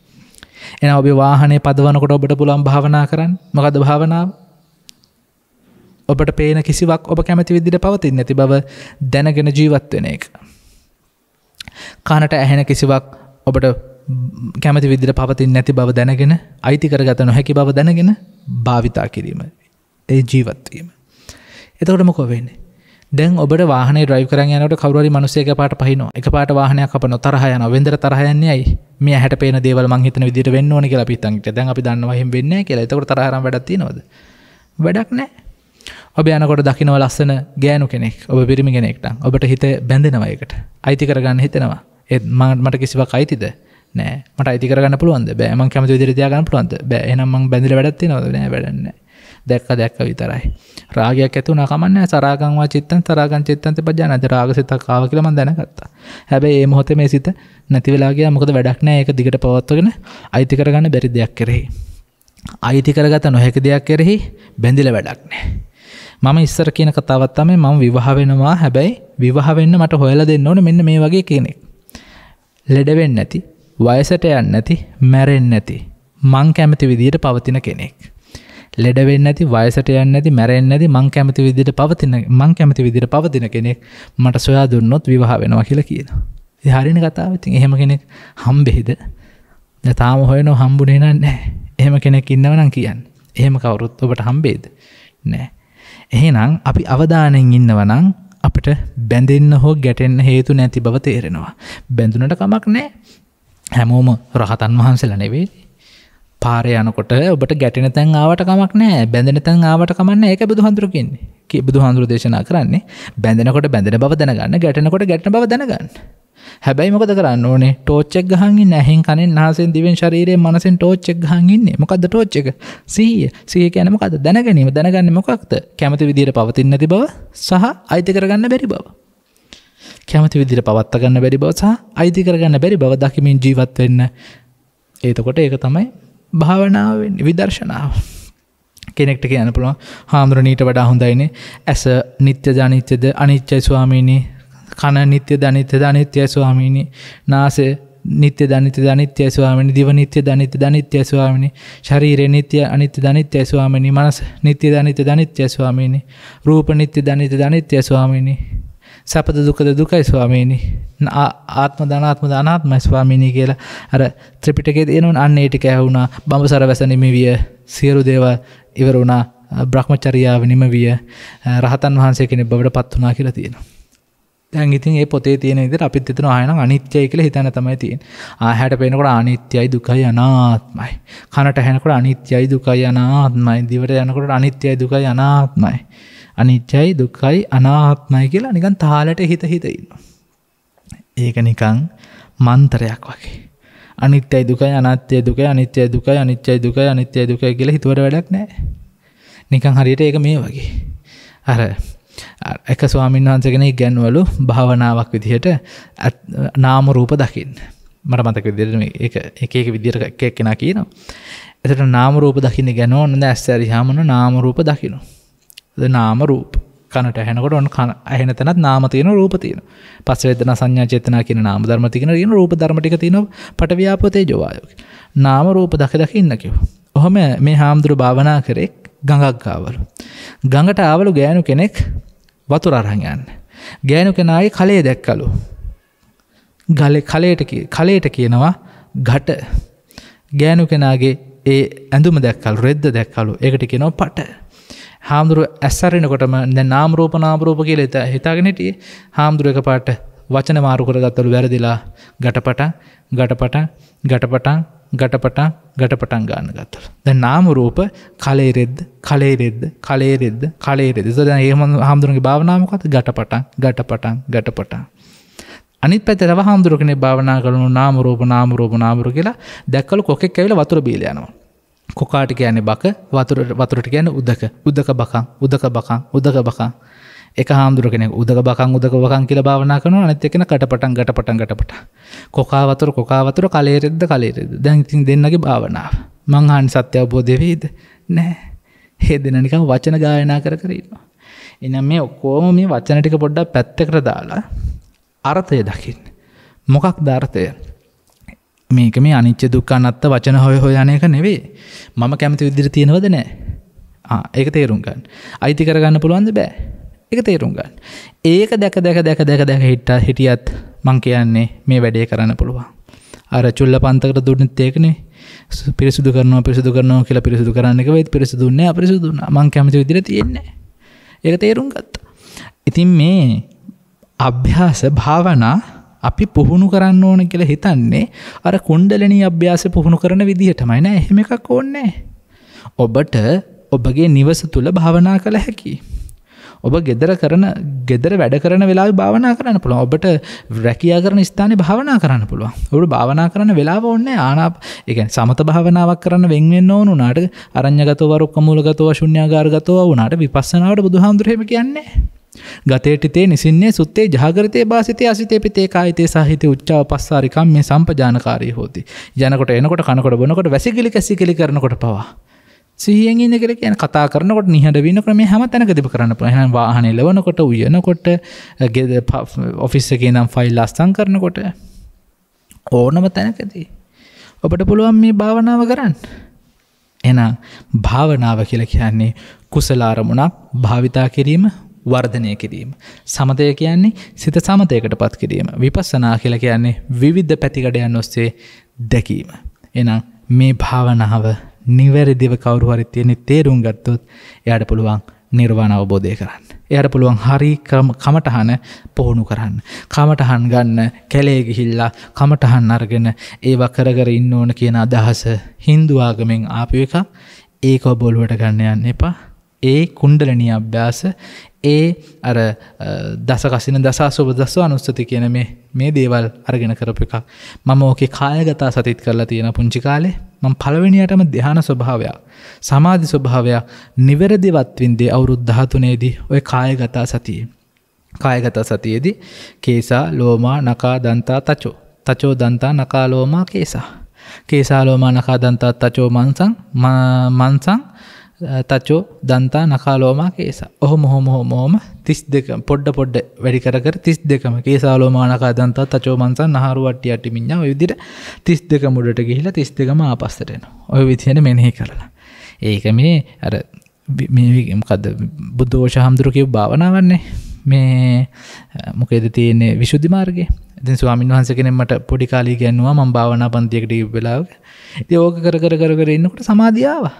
එහෙනම් ඔබේ වාහනේ පදවනකොට ඔබට පුළුවන් භාවනා කරන්න. මොකද්ද භාවනාව? ඔබට පේන කිසිවක් ඔබ කැමති විදිහට පවතින්නේ නැති බව දැනගෙන ජීවත් වෙන එක. කනට ඇහෙන කිසිවක් ඔබට කැමති විදිහට පවතින්නේ නැති බව දැනගෙන, අයිති කරගත නොහැකි බව දැනගෙන භාවිතා කිරීම. ඒ ජීවත් වීම. එතකොට මොකෝ වෙන්නේ? දැන් ඔබට වාහනේ ඩ්‍රයිව් කරන් යනකොට කවුරු හරි මිනිස්සෙක් එකපාරට පහිනවා. එකපාරට වාහනයක් අපනවා, තරහ යනවා. වෙන්දර තරහ යන්නේ ඇයි? මේ ඇහැට පේන දේවල් මං හිතන විදිහට වෙන්න ඕනේ කියලා අපි හිතන් ඉතින් දැන් අපි දන්නවා එහෙම වෙන්නේ නැහැ කියලා. එතකොට තරහ යන වැඩක් තියෙනවද? වැඩක් නැහැ. ඔබ යනකොට දකින්න ලස්සන ගෑනු කෙනෙක්, ඔබ පිරිමි කෙනෙක් නම් ඔබට හිත බැඳෙනවා ඒකට. අයිති කරගන්න හිතෙනවා. ඒත් මට කිසිවක් අයිතිද? නෑ. මට අයිති කරගන්න පුළුවන්ද? බෑ. මං කැමති විදිහට තියාගන්න පුළුවන්ද? බෑ. එහෙනම් මං බැඳිලා වැඩක් තියෙනවද? නෑ, වැඩක් නෑ. දැක්ක විතරයි. රාගයක් ඇති වුණා කමන්නේ. සරාගං වා චිත්තං තරාගං චිත්තං තපජානති. රාග සිතක් ආව කියලා මං දැනගත්තා. හැබැයි මේ මොහොතේ මේ සිත නැති වෙලා ගියා. මොකද වැඩක් නෑ. ඒක දිගට පවත්වගෙන අයිති කරගන්න බැරි දෙයක් කෙරෙහි. අයිති කරගත නොහැකි දෙයක් කෙරෙහි බැඳිලා වැඩක් නෑ. මම ඉස්සර කියන කතාවක් තමයි මම විවාහ වෙනවා. හැබැයි විවාහ වෙන්න මට හොයලා දෙන්න ඕනේ මෙන්න මේ වගේ කෙනෙක්. ලෙඩ වෙන්නේ නැති, වයසට යන්නේ නැති, මැරෙන්නේ නැති, මං කැමති විදියට පවතින කෙනෙක්. ලෙඩ වෙන්නේ නැති, වයසට යන්නේ නැති, මැරෙන්නේ නැති, මං කැමති විදියට පවතින කෙනෙක් මට සොයා දුන්නොත් විවාහ වෙනවා කියලා කියනවා. ඉතින් හරියනේ කතාව. ඉතින් එහෙම කෙනෙක් හම්බෙයිද? දැන් තාම හොයනව හම්බුනේ නැහැ. එහෙම කෙනෙක් ඉන්නව නම් කියන්න. එහෙම කවුරුත් ඔබට හම්බෙයිද? නැහැ. එහෙනම් අපි අවධානයෙන් ඉන්නවා නම් අපිට බැඳෙන්න හෝ ගැටෙන්න හේතු නැති බව තේරෙනවා. බැඳුනට කමක් නැහැ. හැමෝම රහතන් වහන්සේලා නෙවෙයි. පාරේ යනකොට ඔබට ගැටෙන තැන් ආවට කමක් නැහැ. බැඳෙන තැන් ආවට කමක් නැහැ. ඒක බුදුහාඳුර කියන්නේ. බුදුහාඳුර දේශනා කරන්නේ බැඳෙනකොට බැඳෙන බව දැනගන්න, ගැටෙනකොට ගැටෙන බව දැනගන්න. හැබැයි මොකද කරන්න ඕනේ? ටෝච් එක ගහන් ඉන්න. ඇහෙන්, කනෙන්, නාසයෙන්, දිවෙන්, ශරීරයෙන්, මනසෙන් ටෝච් එක ගහන් ඉන්නේ. මොකද්ද ටෝච් එක? සිහිය. සිහිය කියන්නේ මොකද්ද? දැනගැනීම. දැනගන්නේ මොකක්ද? කැමති විදියට පවතින්නේ නැති බව සහ අයිති කරගන්න බැරි බව. කැමති විදියට පවත්වා ගන්න බැරි බව සහ අයිති කරගන්න බැරි බව දකිමින් ජීවත් වෙන්න. එතකොට ඒක තමයි භාවනාව වෙන්නේ, විදර්ශනාව. කෙනෙක්ට කියන්න පුළුවන් හාමුදුරනීට වඩා හොඳයිනේ ඇස නිත්‍යද අනිත්‍යද? අනිත්‍යයි ස්වාමීනි. කන නිත්‍යද අනිත්‍යද? අනිත්‍යයි ස්වාමීනි. නාසය නිත්‍යද අනිත්‍යද? අනිත්‍යයි ස්වාමීනි. දිව නිත්‍යද අනිත්‍යද? අනිත්‍යයි ස්වාමීනි. ශරීරය නිත්‍ය අනිත්‍යද? අනිත්‍යයි ස්වාමීනි. මනස නිත්‍යද අනිත්‍යද? අනිත්‍යයි ස්වාමීනි. රූප නිත්‍යද අනිත්‍යද? අනිත්‍යයි ස්වාමීනි. සැපද දුකද? දුකයි ස්වාමීනි. ආත්මද අනාත්මද? අනාත්මයි ස්වාමීනි කියලා අර ත්‍රිපිටකයේ තියෙනවනේ. අන්න ඒ ටික ඇහුණා. බඹසර වැස නිමිවිය. සියලු දේවල් ඉවර වුණා. බ්‍රහ්මචර්යාව නිමවිය. රහතන් වහන්සේ කෙනෙක් බවට පත් වුණා කියලා තියෙනවා. දැන් ඉතින් මේ පොතේ තියෙන විදිහට අපිත් හිතනවා ආයෙනම් අනිත්‍යයි කියලා හිතන තමයි තියෙන්නේ. ආහැට පේනකොට අනිත්‍යයි, දුකයි, අනාත්මයි. කනට ඇහෙනකොට අනිත්‍යයි, දුකයි, අනාත්මයි. දිවට යනකොට අනිත්‍යයි, දුකයි, අනාත්මයි. අනිත්‍යයි, දුක්ඛයි, අනාත්මයි කියලා නිකන් තාලෙට හිත ඉන්නවා. ඒක නිකන් මන්ත්‍රයක් වගේ. අනිත්‍යයි, දුකයි, අනාත්මයි, දුකයි, අනිත්‍යයි, දුකයි, අනිත්‍යයි, දුකයි, අනිත්‍යයි, දුකයි කියලා හිතුවට වැඩක් නැහැ. නිකන් හරියට ඒක මේ වගේ. අර එක ස්වාමීන් වහන්සේ කෙනෙක් ඉගැන්වලු භාවනාවක් විදිහට නාම රූප දකින්න. මට මතක විදිහට මේක එක විදිහට එක එක්කෙනා කියනවා. එතකොට නාම රූප දකින්න ඉගැන්වන දැන් ඇස්සරියාම නාම රූප දකින්න. නාම රූප කනට ඇහෙනකොට ඔන්න කන ඇහෙන තැනත් නාම තියෙනවා, රූප තියෙනවා. පස්ස වේදනා සංඥා චේතනා කියන නාම ධර්ම තියෙන රූප ධර්ම ටික තියෙනවා. පට ව්‍යාපෝ තේජෝ වායෝ. නාම රූප දක ඉන්න කිව්වා. ඔහම මේ හාමුදුරු භාවනා කරේ ගඟක් ආවලු. ගඟට ආවලු ගෑනු කෙනෙක් වතුර අරන් යන්න. ගෑනු කෙනාගේ කලේ දැක්කලු. කලේට කියනවා घट. ගෑනු කෙනාගේ ඒ ඇඳුම දැක්කලු, රෙද්ද දැක්කලු. ඒකට කියනවා පට. හාමුදුරුව ඇස්සරිනකොටම දැන් නාම රූප කියලා හිතාගෙන හිටියේ. හාමුදුරුව එකපාරට වචන මාරු කරගත්තලු වැරදිලා. ගටපටන් ගන්න ගත්තලු. දැන් නාම රූප කලේ රෙද්ද. දැන් එහෙම හාමුදුරුවගේ භාවනාව මොකක්ද? ගටපටන්. අනිත් පැත්තේ තව හාමුදුරුව කෙනෙක් භාවනා කරනවා නාම රූප කියලා. දැක්කලු කොකෙක් ඇවිල්ලා වතුර බීලා යනවා. කොකාට කියන්නේ බක, වතුරට කියන්නේ උදක බකන්. එක හාමුදුරුව කෙනෙක් උදක බකන් කියලා භාවනා කරනවා. අනිත් එක්කෙනා ගටපටන්. කොකා වතුර කලේ රෙද්ද. දැන් ඉතින් දෙන්නගේ භාවනාව. මං අහන්නේ සත්‍ය අවබෝධය වේද? නෑ. ඒ දෙන නිකන් වචන ගායනා කර කර ඉන්නවා. එහෙනම් මේ ඔක්කොම මේ වචන ටික පොඩ්ඩක් පැත්තකට දාලා අර්ථය දකින්න. මොකක්ද අර්ථය? මේක මේ අනිච්ච දුක්ඛ අනාත්ත වචන හොය යන එක නෙවෙයි. මම කැමති විදිහට තියෙනවද නැහැ. ඒක තේරුම් ගන්න. අයිති කරගන්න පුළුවන්ද? බෑ. ඒක තේරුම් ගන්න. ඒක දැක හිටියත් මං කියන්නේ මේ වැඩේ කරන්න පුළුවන්. අර චුල්ලපන්තකට දුන්නෙත් ඒකනේ. පිරිසුදු කරනවා කියලා පිරිසුදු කරන්න එක වෙයිත් පිරිසුදුන්නේ අපිරිසුදු වුණා. මං කැමති විදිහට තියෙන්නේ. ඒක තේරුම් ගත්තා. ඉතින් මේ අභ්‍යාස භාවනා අපි පුහුණු කරන්න ඕන කියලා හිතන්නේ අර කුණ්ඩලිනී අභ්‍යාස පුහුණු කරන විදිහටමයි නෑ. එහෙම එකක් ඕනේ නෑ. ඔබට ඔබගේ නිවස තුල භාවනා කළ හැකියි. ඔබ ගෙදර වැඩ කරන වෙලාවේ භාවනා කරන්න පුළුවන්. ඔබට රැකියා කරන ස්ථානේ භාවනා කරන්න පුළුවන්. ඔබට භාවනා කරන්න වෙලාව ඕනේ නෑ. ඒ කියන්නේ සමත භාවනාවක් කරන්න වෙන් වෙන්න ඕන උනාට අරඤ්‍යගතව රුක්කමූලගතව ශුන්‍යාගාරගතව උනාට විපස්සනාවට බුදුහාමුදුරු එහෙම කියන්නේ ගතේටිතේ නිසින්නේ සුත්තේ ජහගරිතේ වාසිතේ අසිතේ පිතේ කායිතේ සාහිතේ උච්චාව පස්සාරි කම්මේ සම්පජානකාරී හෝති. යනකොට එනකොට කනකොට බොනකොට වැසිකිලි කැසිකිලි කරනකොට පවා සිහියෙන් ඉන්න කියලා කියන්නේ කතා කරනකොට නිහඬ වෙනකොට මේ හැම තැනකදීම කරන්න පුළුවන්. එහෙනම් වාහනේ ලවනකොට උයනකොට ඔෆිස් එකේ ඉඳන් ෆයිල් අස්සම් කරනකොට ඕනම තැනකදී ඔබට පුළුවන් මේ භාවනාව කරන්න. එහෙනම් භාවනාව කියලා කියන්නේ කුසල අරමුණක් භාවිතා කිරීම වර්ධනය කිරීම. සමතය කියන්නේ සිත සමතයකටපත් කිරීම. විපස්සනා කියලා කියන්නේ විවිධ පැතිකඩයන් ඔස්සේ දැකීම. එහෙනම් මේ භාවනාව නිවැරදිව කවුරු හරි තියෙන තේරුම් ගත්තොත් එයාට පුළුවන් නිර්වාණ අවබෝධය කරන්න. එයාට පුළුවන් හරි කමටහන පුහුණු කරන්න. කමටහන් ගන්න කැලේ ගිහිල්ලා කමටහන් අරගෙන ඒවා කර ඉන්න ඕන කියන අදහස Hindu ආගමෙන් ආපු එක. ඒක ඔබ ඔලුවට ගන්න යන්න එපා. ඒ කුණ්ඩලිනී අභ්‍යාස ඒ අර දසකසින දසාසෝබ දසානුස්සති කියන මේ දේවල් අරගෙන කරපු එකක්. මම ඕකේ කායගත සතිත් කරලා තියෙන පුංචි කාලේ. මම පළවෙනියටම ධ්‍යාන ස්වභාවයක් සමාධි ස්වභාවයක් නිවැරදිවත් වින්දේ අවුරුදු 13 දී ඔය කායගත සතියේ. කායගත සතියේදී කේසා ලෝමා නකා දන්තා තචෝ තචෝ දන්තා නකා ලෝමා කේසා කේසා ලෝමා නකා දන්තා තචෝ මන්සං මන්සං තචෝ දන්තා නකා ලෝමා කේසා. ඔහොම 32 පොඩ්ඩ වැඩි කර 32ම කේසා ලෝමා නකා දන්තා තචෝ මන්සං නහරු වට්ටි යටි මිඤ්ඤා ඔය විදිහට 32 මුඩට ගිහිලා 32ම ආපස්සට එනවා. ඔය විදිහට මෙනෙහි කරලා. ඒක මේ අර මේ මොකද්ද බුද්ධෝෂ හඳුරු කියව භාවනාවන්නේ. මේ මොකේද තියෙන්නේ විසුද්ධි මාර්ගය. ඉතින් ස්වාමීන් වහන්සේ කෙනෙක් මට පොඩි කාලේ කියනවා මම භාවනා පන්තියකට ගිය වෙලාවක. ඉතින් ඕක කර ඉන්නකොට සමාධිය ආවා.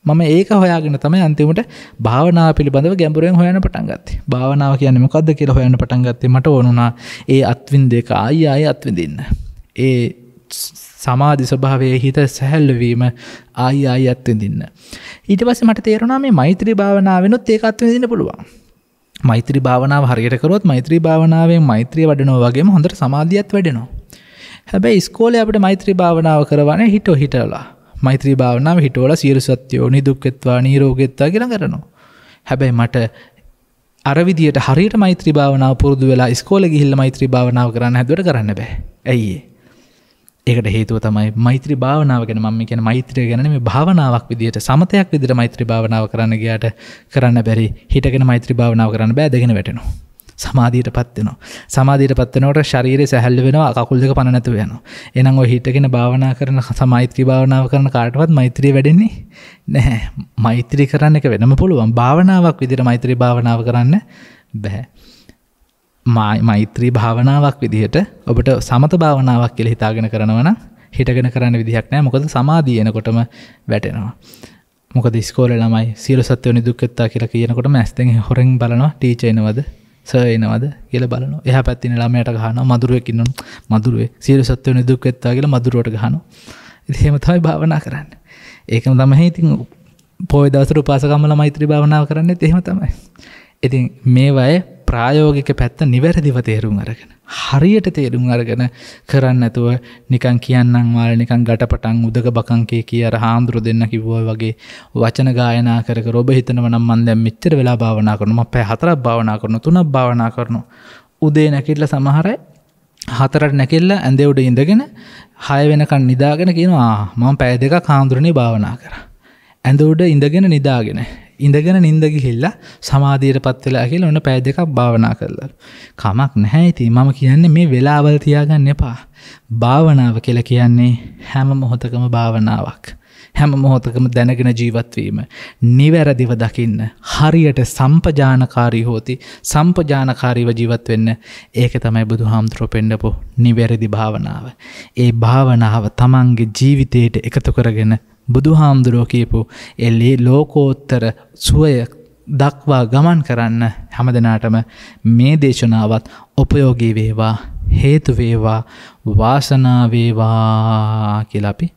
මම ඒක හොයාගෙන තමයි අන්තිමට භාවනාව පිළිබඳව ගැඹුරෙන් හොයන්න පටන් ගත්තේ. භාවනාව කියන්නේ මොකද්ද කියලා හොයන්න පටන් ගත්තේ මට ඕනුණා ඒ අත්විඳේක ආයි අත්විඳින්න. ඒ සමාධි ස්වභාවයේ හිත සැහැල්ලු වීම ආයි අත්විඳින්න. ඊට පස්සේ මට තේරුණා මේ මෛත්‍රී භාවනාවෙනුත් ඒක අත්විඳින්න පුළුවන්. මෛත්‍රී භාවනාව හරියට කරොත් මෛත්‍රී භාවනාවෙන් මෛත්‍රිය වඩනවා වගේම හොඳට සමාධියත් වැඩෙනවා. හැබැයි ඉස්කෝලේ අපිට මෛත්‍රී භාවනාව කරවන්නේ හිතලා. මෛත්‍රී භාවනාව හිතවල සියලු සත්‍යෝ නිදුක්කත්වා නිරෝගීත්වා කියලා කරනවා. හැබැයි මට අර විදියට හරියට මෛත්‍රී භාවනාව පුරුදු වෙලා ඉස්කෝලේ ගිහිල්ලා මෛත්‍රී භාවනාව කරන්න හැදුවට කරන්න බෑ. ඇයි ඒකට හේතුව තමයි මෛත්‍රී භාවනාව ගැන මම කියන්නේ මෛත්‍රිය ගැන නෙමෙයි භාවනාවක් විදියට සමතයක් විදියට මෛත්‍රී භාවනාව කරන්න ගියාට කරන්න බැරි. හිතගෙන මෛත්‍රී භාවනාව කරන්න බෑ දෙගෙන වැටෙනවා. සමාධියටපත් වෙනවා. සමාධියටපත් වෙනකොට ශරීරය සැහැල්ලු වෙනවා කකුල් දෙක පන නැතුව යනවා. එහෙනම් ඔය හිතගෙන භාවනා කරන මෛත්‍රී භාවනාව කරන කාටවත් මෛත්‍රිය වැඩෙන්නේ නැහැ. මෛත්‍රී කරන්න එක වෙනම පුළුවන්. භාවනාවක් විදියට මෛත්‍රී භාවනාව කරන්න බෑ. මෛත්‍රී භාවනාවක් විදිහට ඔබට සමත භාවනාවක් කියලා හිතාගෙන කරනවා නම් හිතගෙන කරන්න විදිහක් නැහැ. මොකද සමාධිය එනකොටම වැටෙනවා. මොකද ඉස්කෝලේ ළමයි සියලු සත්ත්වෝ නිදුක්කත්තා කියලා කියනකොටම ඇස් දෙකෙන් හොරෙන් බලනවා ටීචර් එනවද සර් එනවද කියලා බලනවා. එහා පැත්තේ ඉන්න ළමයාට ගහනවා මදුරුවෙක් ඉන්නවනේ. මදුරුවේ සියලු සත්ත්වෝ නිදුක්කත්තා කියලා මදුරුවට ගහනවා. ඉතින් එහෙම තමයි භාවනා කරන්නේ. ඒකම තමයි ඉතින් පොය දවසට උපාසකම්මලා මෛත්‍රී භාවනාව කරන්නේත් එහෙම තමයි. ඉතින් මේවයේ ප්‍රායෝගික පැත්ත නිවැරදිව තේරුම් අරගෙන හරියට තේරුම් අරගෙන කරන්න නැතුව නිකන් කියන්නම් වාල නිකන් ගැටපටන් උදක බකන් කිය අර හාමුදුරු දෙන්න කිව්වා වගේ වචන ගායනා කර කර ඔබ හිතනවා නම් මම දැන් මෙච්චර වෙලා භාවනා කරනවා මම පැය 4ක් භාවනා කරනවා 3ක් භාවනා කරනවා උදේ නැගිටලා සමහර අය 4ට නැගිටලා ඇඳේ උඩ ඉඳගෙන 6 වෙනකන් නිදාගෙන කියනවා මම පැය දෙකක් හාමුදුරනේ භාවනා කරා. ඇඳ උඩ ඉඳගෙන නිදාගෙන ඉඳගෙන නිින්ද ගිහිල්ලා සමාධියටපත් වෙලා කියලා ඔන්න පැය දෙකක් භාවනා කළා. කමක් නැහැ ඉතින් මම කියන්නේ මේ වෙලාවල් තියාගන්න එපා. භාවනාව කියලා කියන්නේ හැම මොහොතකම භාවනාවක්. හැම මොහොතකම දැනගෙන ජීවත් වීම, නිවැරදිව දකින්න, හරියට සම්පජානකාරී හොති, සම්පජානකාරීව ජීවත් වෙන්න. ඒක තමයි බුදුහාමුදුරුවෝ පෙන්නපු නිවැරදි භාවනාව. ඒ භාවනාව තමන්ගේ ජීවිතයට එකතු කරගෙන බුදුහාමුදුරුවෝ කියපු එළේ ලෝකෝත්තර සුවය දක්වා ගමන් කරන්න හැමදෙනාටම මේ දේශනාවත් උපයෝගී වේවා, හේතු වේවා, වාසනාව වේවා කියලා අපි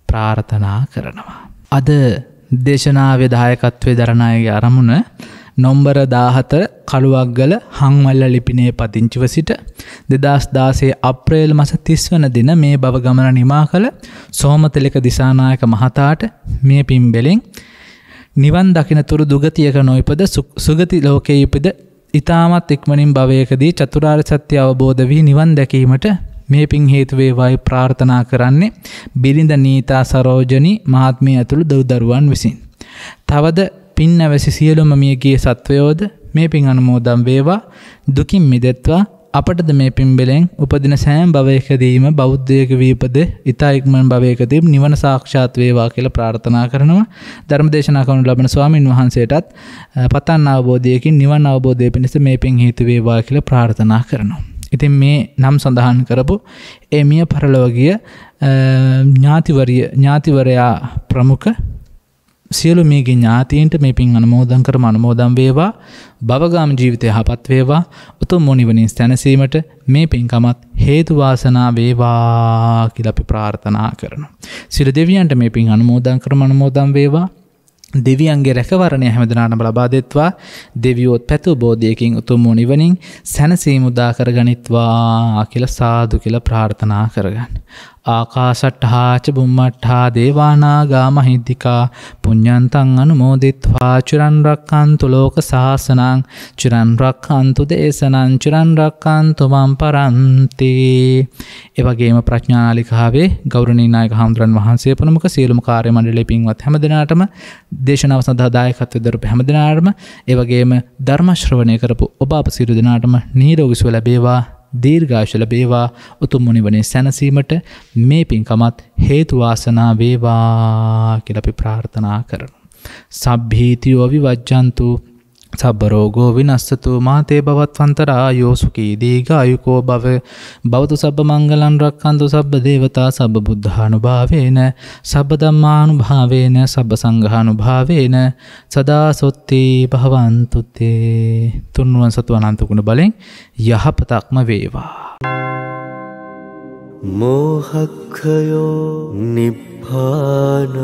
ප්‍රාර්ථනා කරනවා. අද දේශනාවේ දායකත්වයේ දරන අයගේ අරමුණ නොම්බර 14 කළුවක්ගල හංවල්ල ලිපිනේ පදිංචිව සිට 2016 අප්‍රේල් මාස 30 වන දින මේ භව ගමන නිමා කළ සෝමතිලක දිසානායක මහතාට මේ පින්බෙලෙන් නිවන් දකින තුරු දුගතියක නොයිපද සුගති ලෝකයේ ඉපද ඊ타මත් ඉක්මනින් භවයකදී චතුරාර්ය සත්‍ය අවබෝධ වී නිවන් දැකීමට මේ පින් හේතු වේවායි ප්‍රාර්ථනා කරන්නේ බිරිඳ නීතා සරෝජනී මහත්මිය ඇතුළු දව් දරුවන් විසින්. තවද පින් නැවසි සියලුම මියගිය සත්වයෝද මේ පින් අනුමෝදන් වේවා, දුකින් මිදෙත්වා. අපටද මේ පින් බෙලෙන් උපදින සෑම භවයකදීම බෞද්ධයක වීපද ඊතා ඉක්මන් භවයකදී නිවන සාක්ෂාත් වේවා කියලා ප්‍රාර්ථනා කරනවා. ධර්මදේශනා කරන ලබන ස්වාමින් වහන්සේටත් පතන් අවබෝධයකින් නිවන් අවබෝධය පිණිස මේ පින් හේතු වේවා කියලා ප්‍රාර්ථනා කරනවා. ඉතින් මේ නම් සඳහන් කරපු ඒ මිය පරලෝකීය ඥාතිවරයා ප්‍රමුඛ සියලු මේගේ ඥාතීන්ට මේ පින් අනුමෝදන් වේවා. භවගාම ජීවිතය යහපත් වේවා. උතුම් නිවනින් සැනසීමට මේ පින්කමත් හේතු වාසනා වේවා කියලා අපි ප්‍රාර්ථනා කරනවා. සියලු දෙවියන්ට මේ පින් අනුමෝදන් වේවා. දෙවියන්ගේ රැකවරණය හැමදෙනාටම ලබා දෙත්වා. දෙවියෝත් පැතු බෝධියකින් උතුම් නිවනින් සැනසීම උදා කරගනිත්වා කියලා සාදු කියලා ප්‍රාර්ථනා කරගන්න. ආකාශට්ඨා ච බුම්මට්ඨා දේවානාගා මහිද්దికා පුඤ්ඤන්තං අනුමෝදිත්වා චිරන් රක්ඛන්තු ලෝක සාසනං චිරන් රක්ඛන්තු දේශනං චිරන් රක්ඛන්තු මම් පරන්ති. ඒ වගේම ප්‍රඥානාලිකාවේ ගෞරවනීය නායක හඳුරන් වහන්සේ ප්‍රමුඛ සියලුම කාර්ය මණ්ඩලයේ පින්වත් හැමදෙනාටම දේශනාව සඳහා දායකත්වයෙන් දරපු හැමදෙනාටම ඒ වගේම ධර්ම ශ්‍රවණය කරපු ඔබ අප සියලු දෙනාටම නිරෝගී සුව ලැබේවා, දීර්ඝායුෂ ලැබේවා. උතුම් නිවනේ සැනසීමට මේ පින්කමත් හේතු වාසනා වේවා කියලා අපි ප්‍රාර්ථනා කරනවා. සබ්බීතියෝ විවජ්ජන්තු සබ්බ රෝගෝ විනස්සතු මාතේ භවත්වන්තරායෝ සුඛී දීඝායුකෝ භවතු සබ්බ මංගලං රක්ඛන්තු සබ්බ දේවතා සබ්බ බුද්ධානුභාවේන සබ්බ ධම්මානුභාවේන සබ්බ සංඝානුභාවේන සදා සොත්ති භවන්තු තේ. තුන්වන් සතු අනන්ත ගුණ බලෙන් යහපතක්ම වේවා. මෝහක්ඛයෝ නිබ්බානං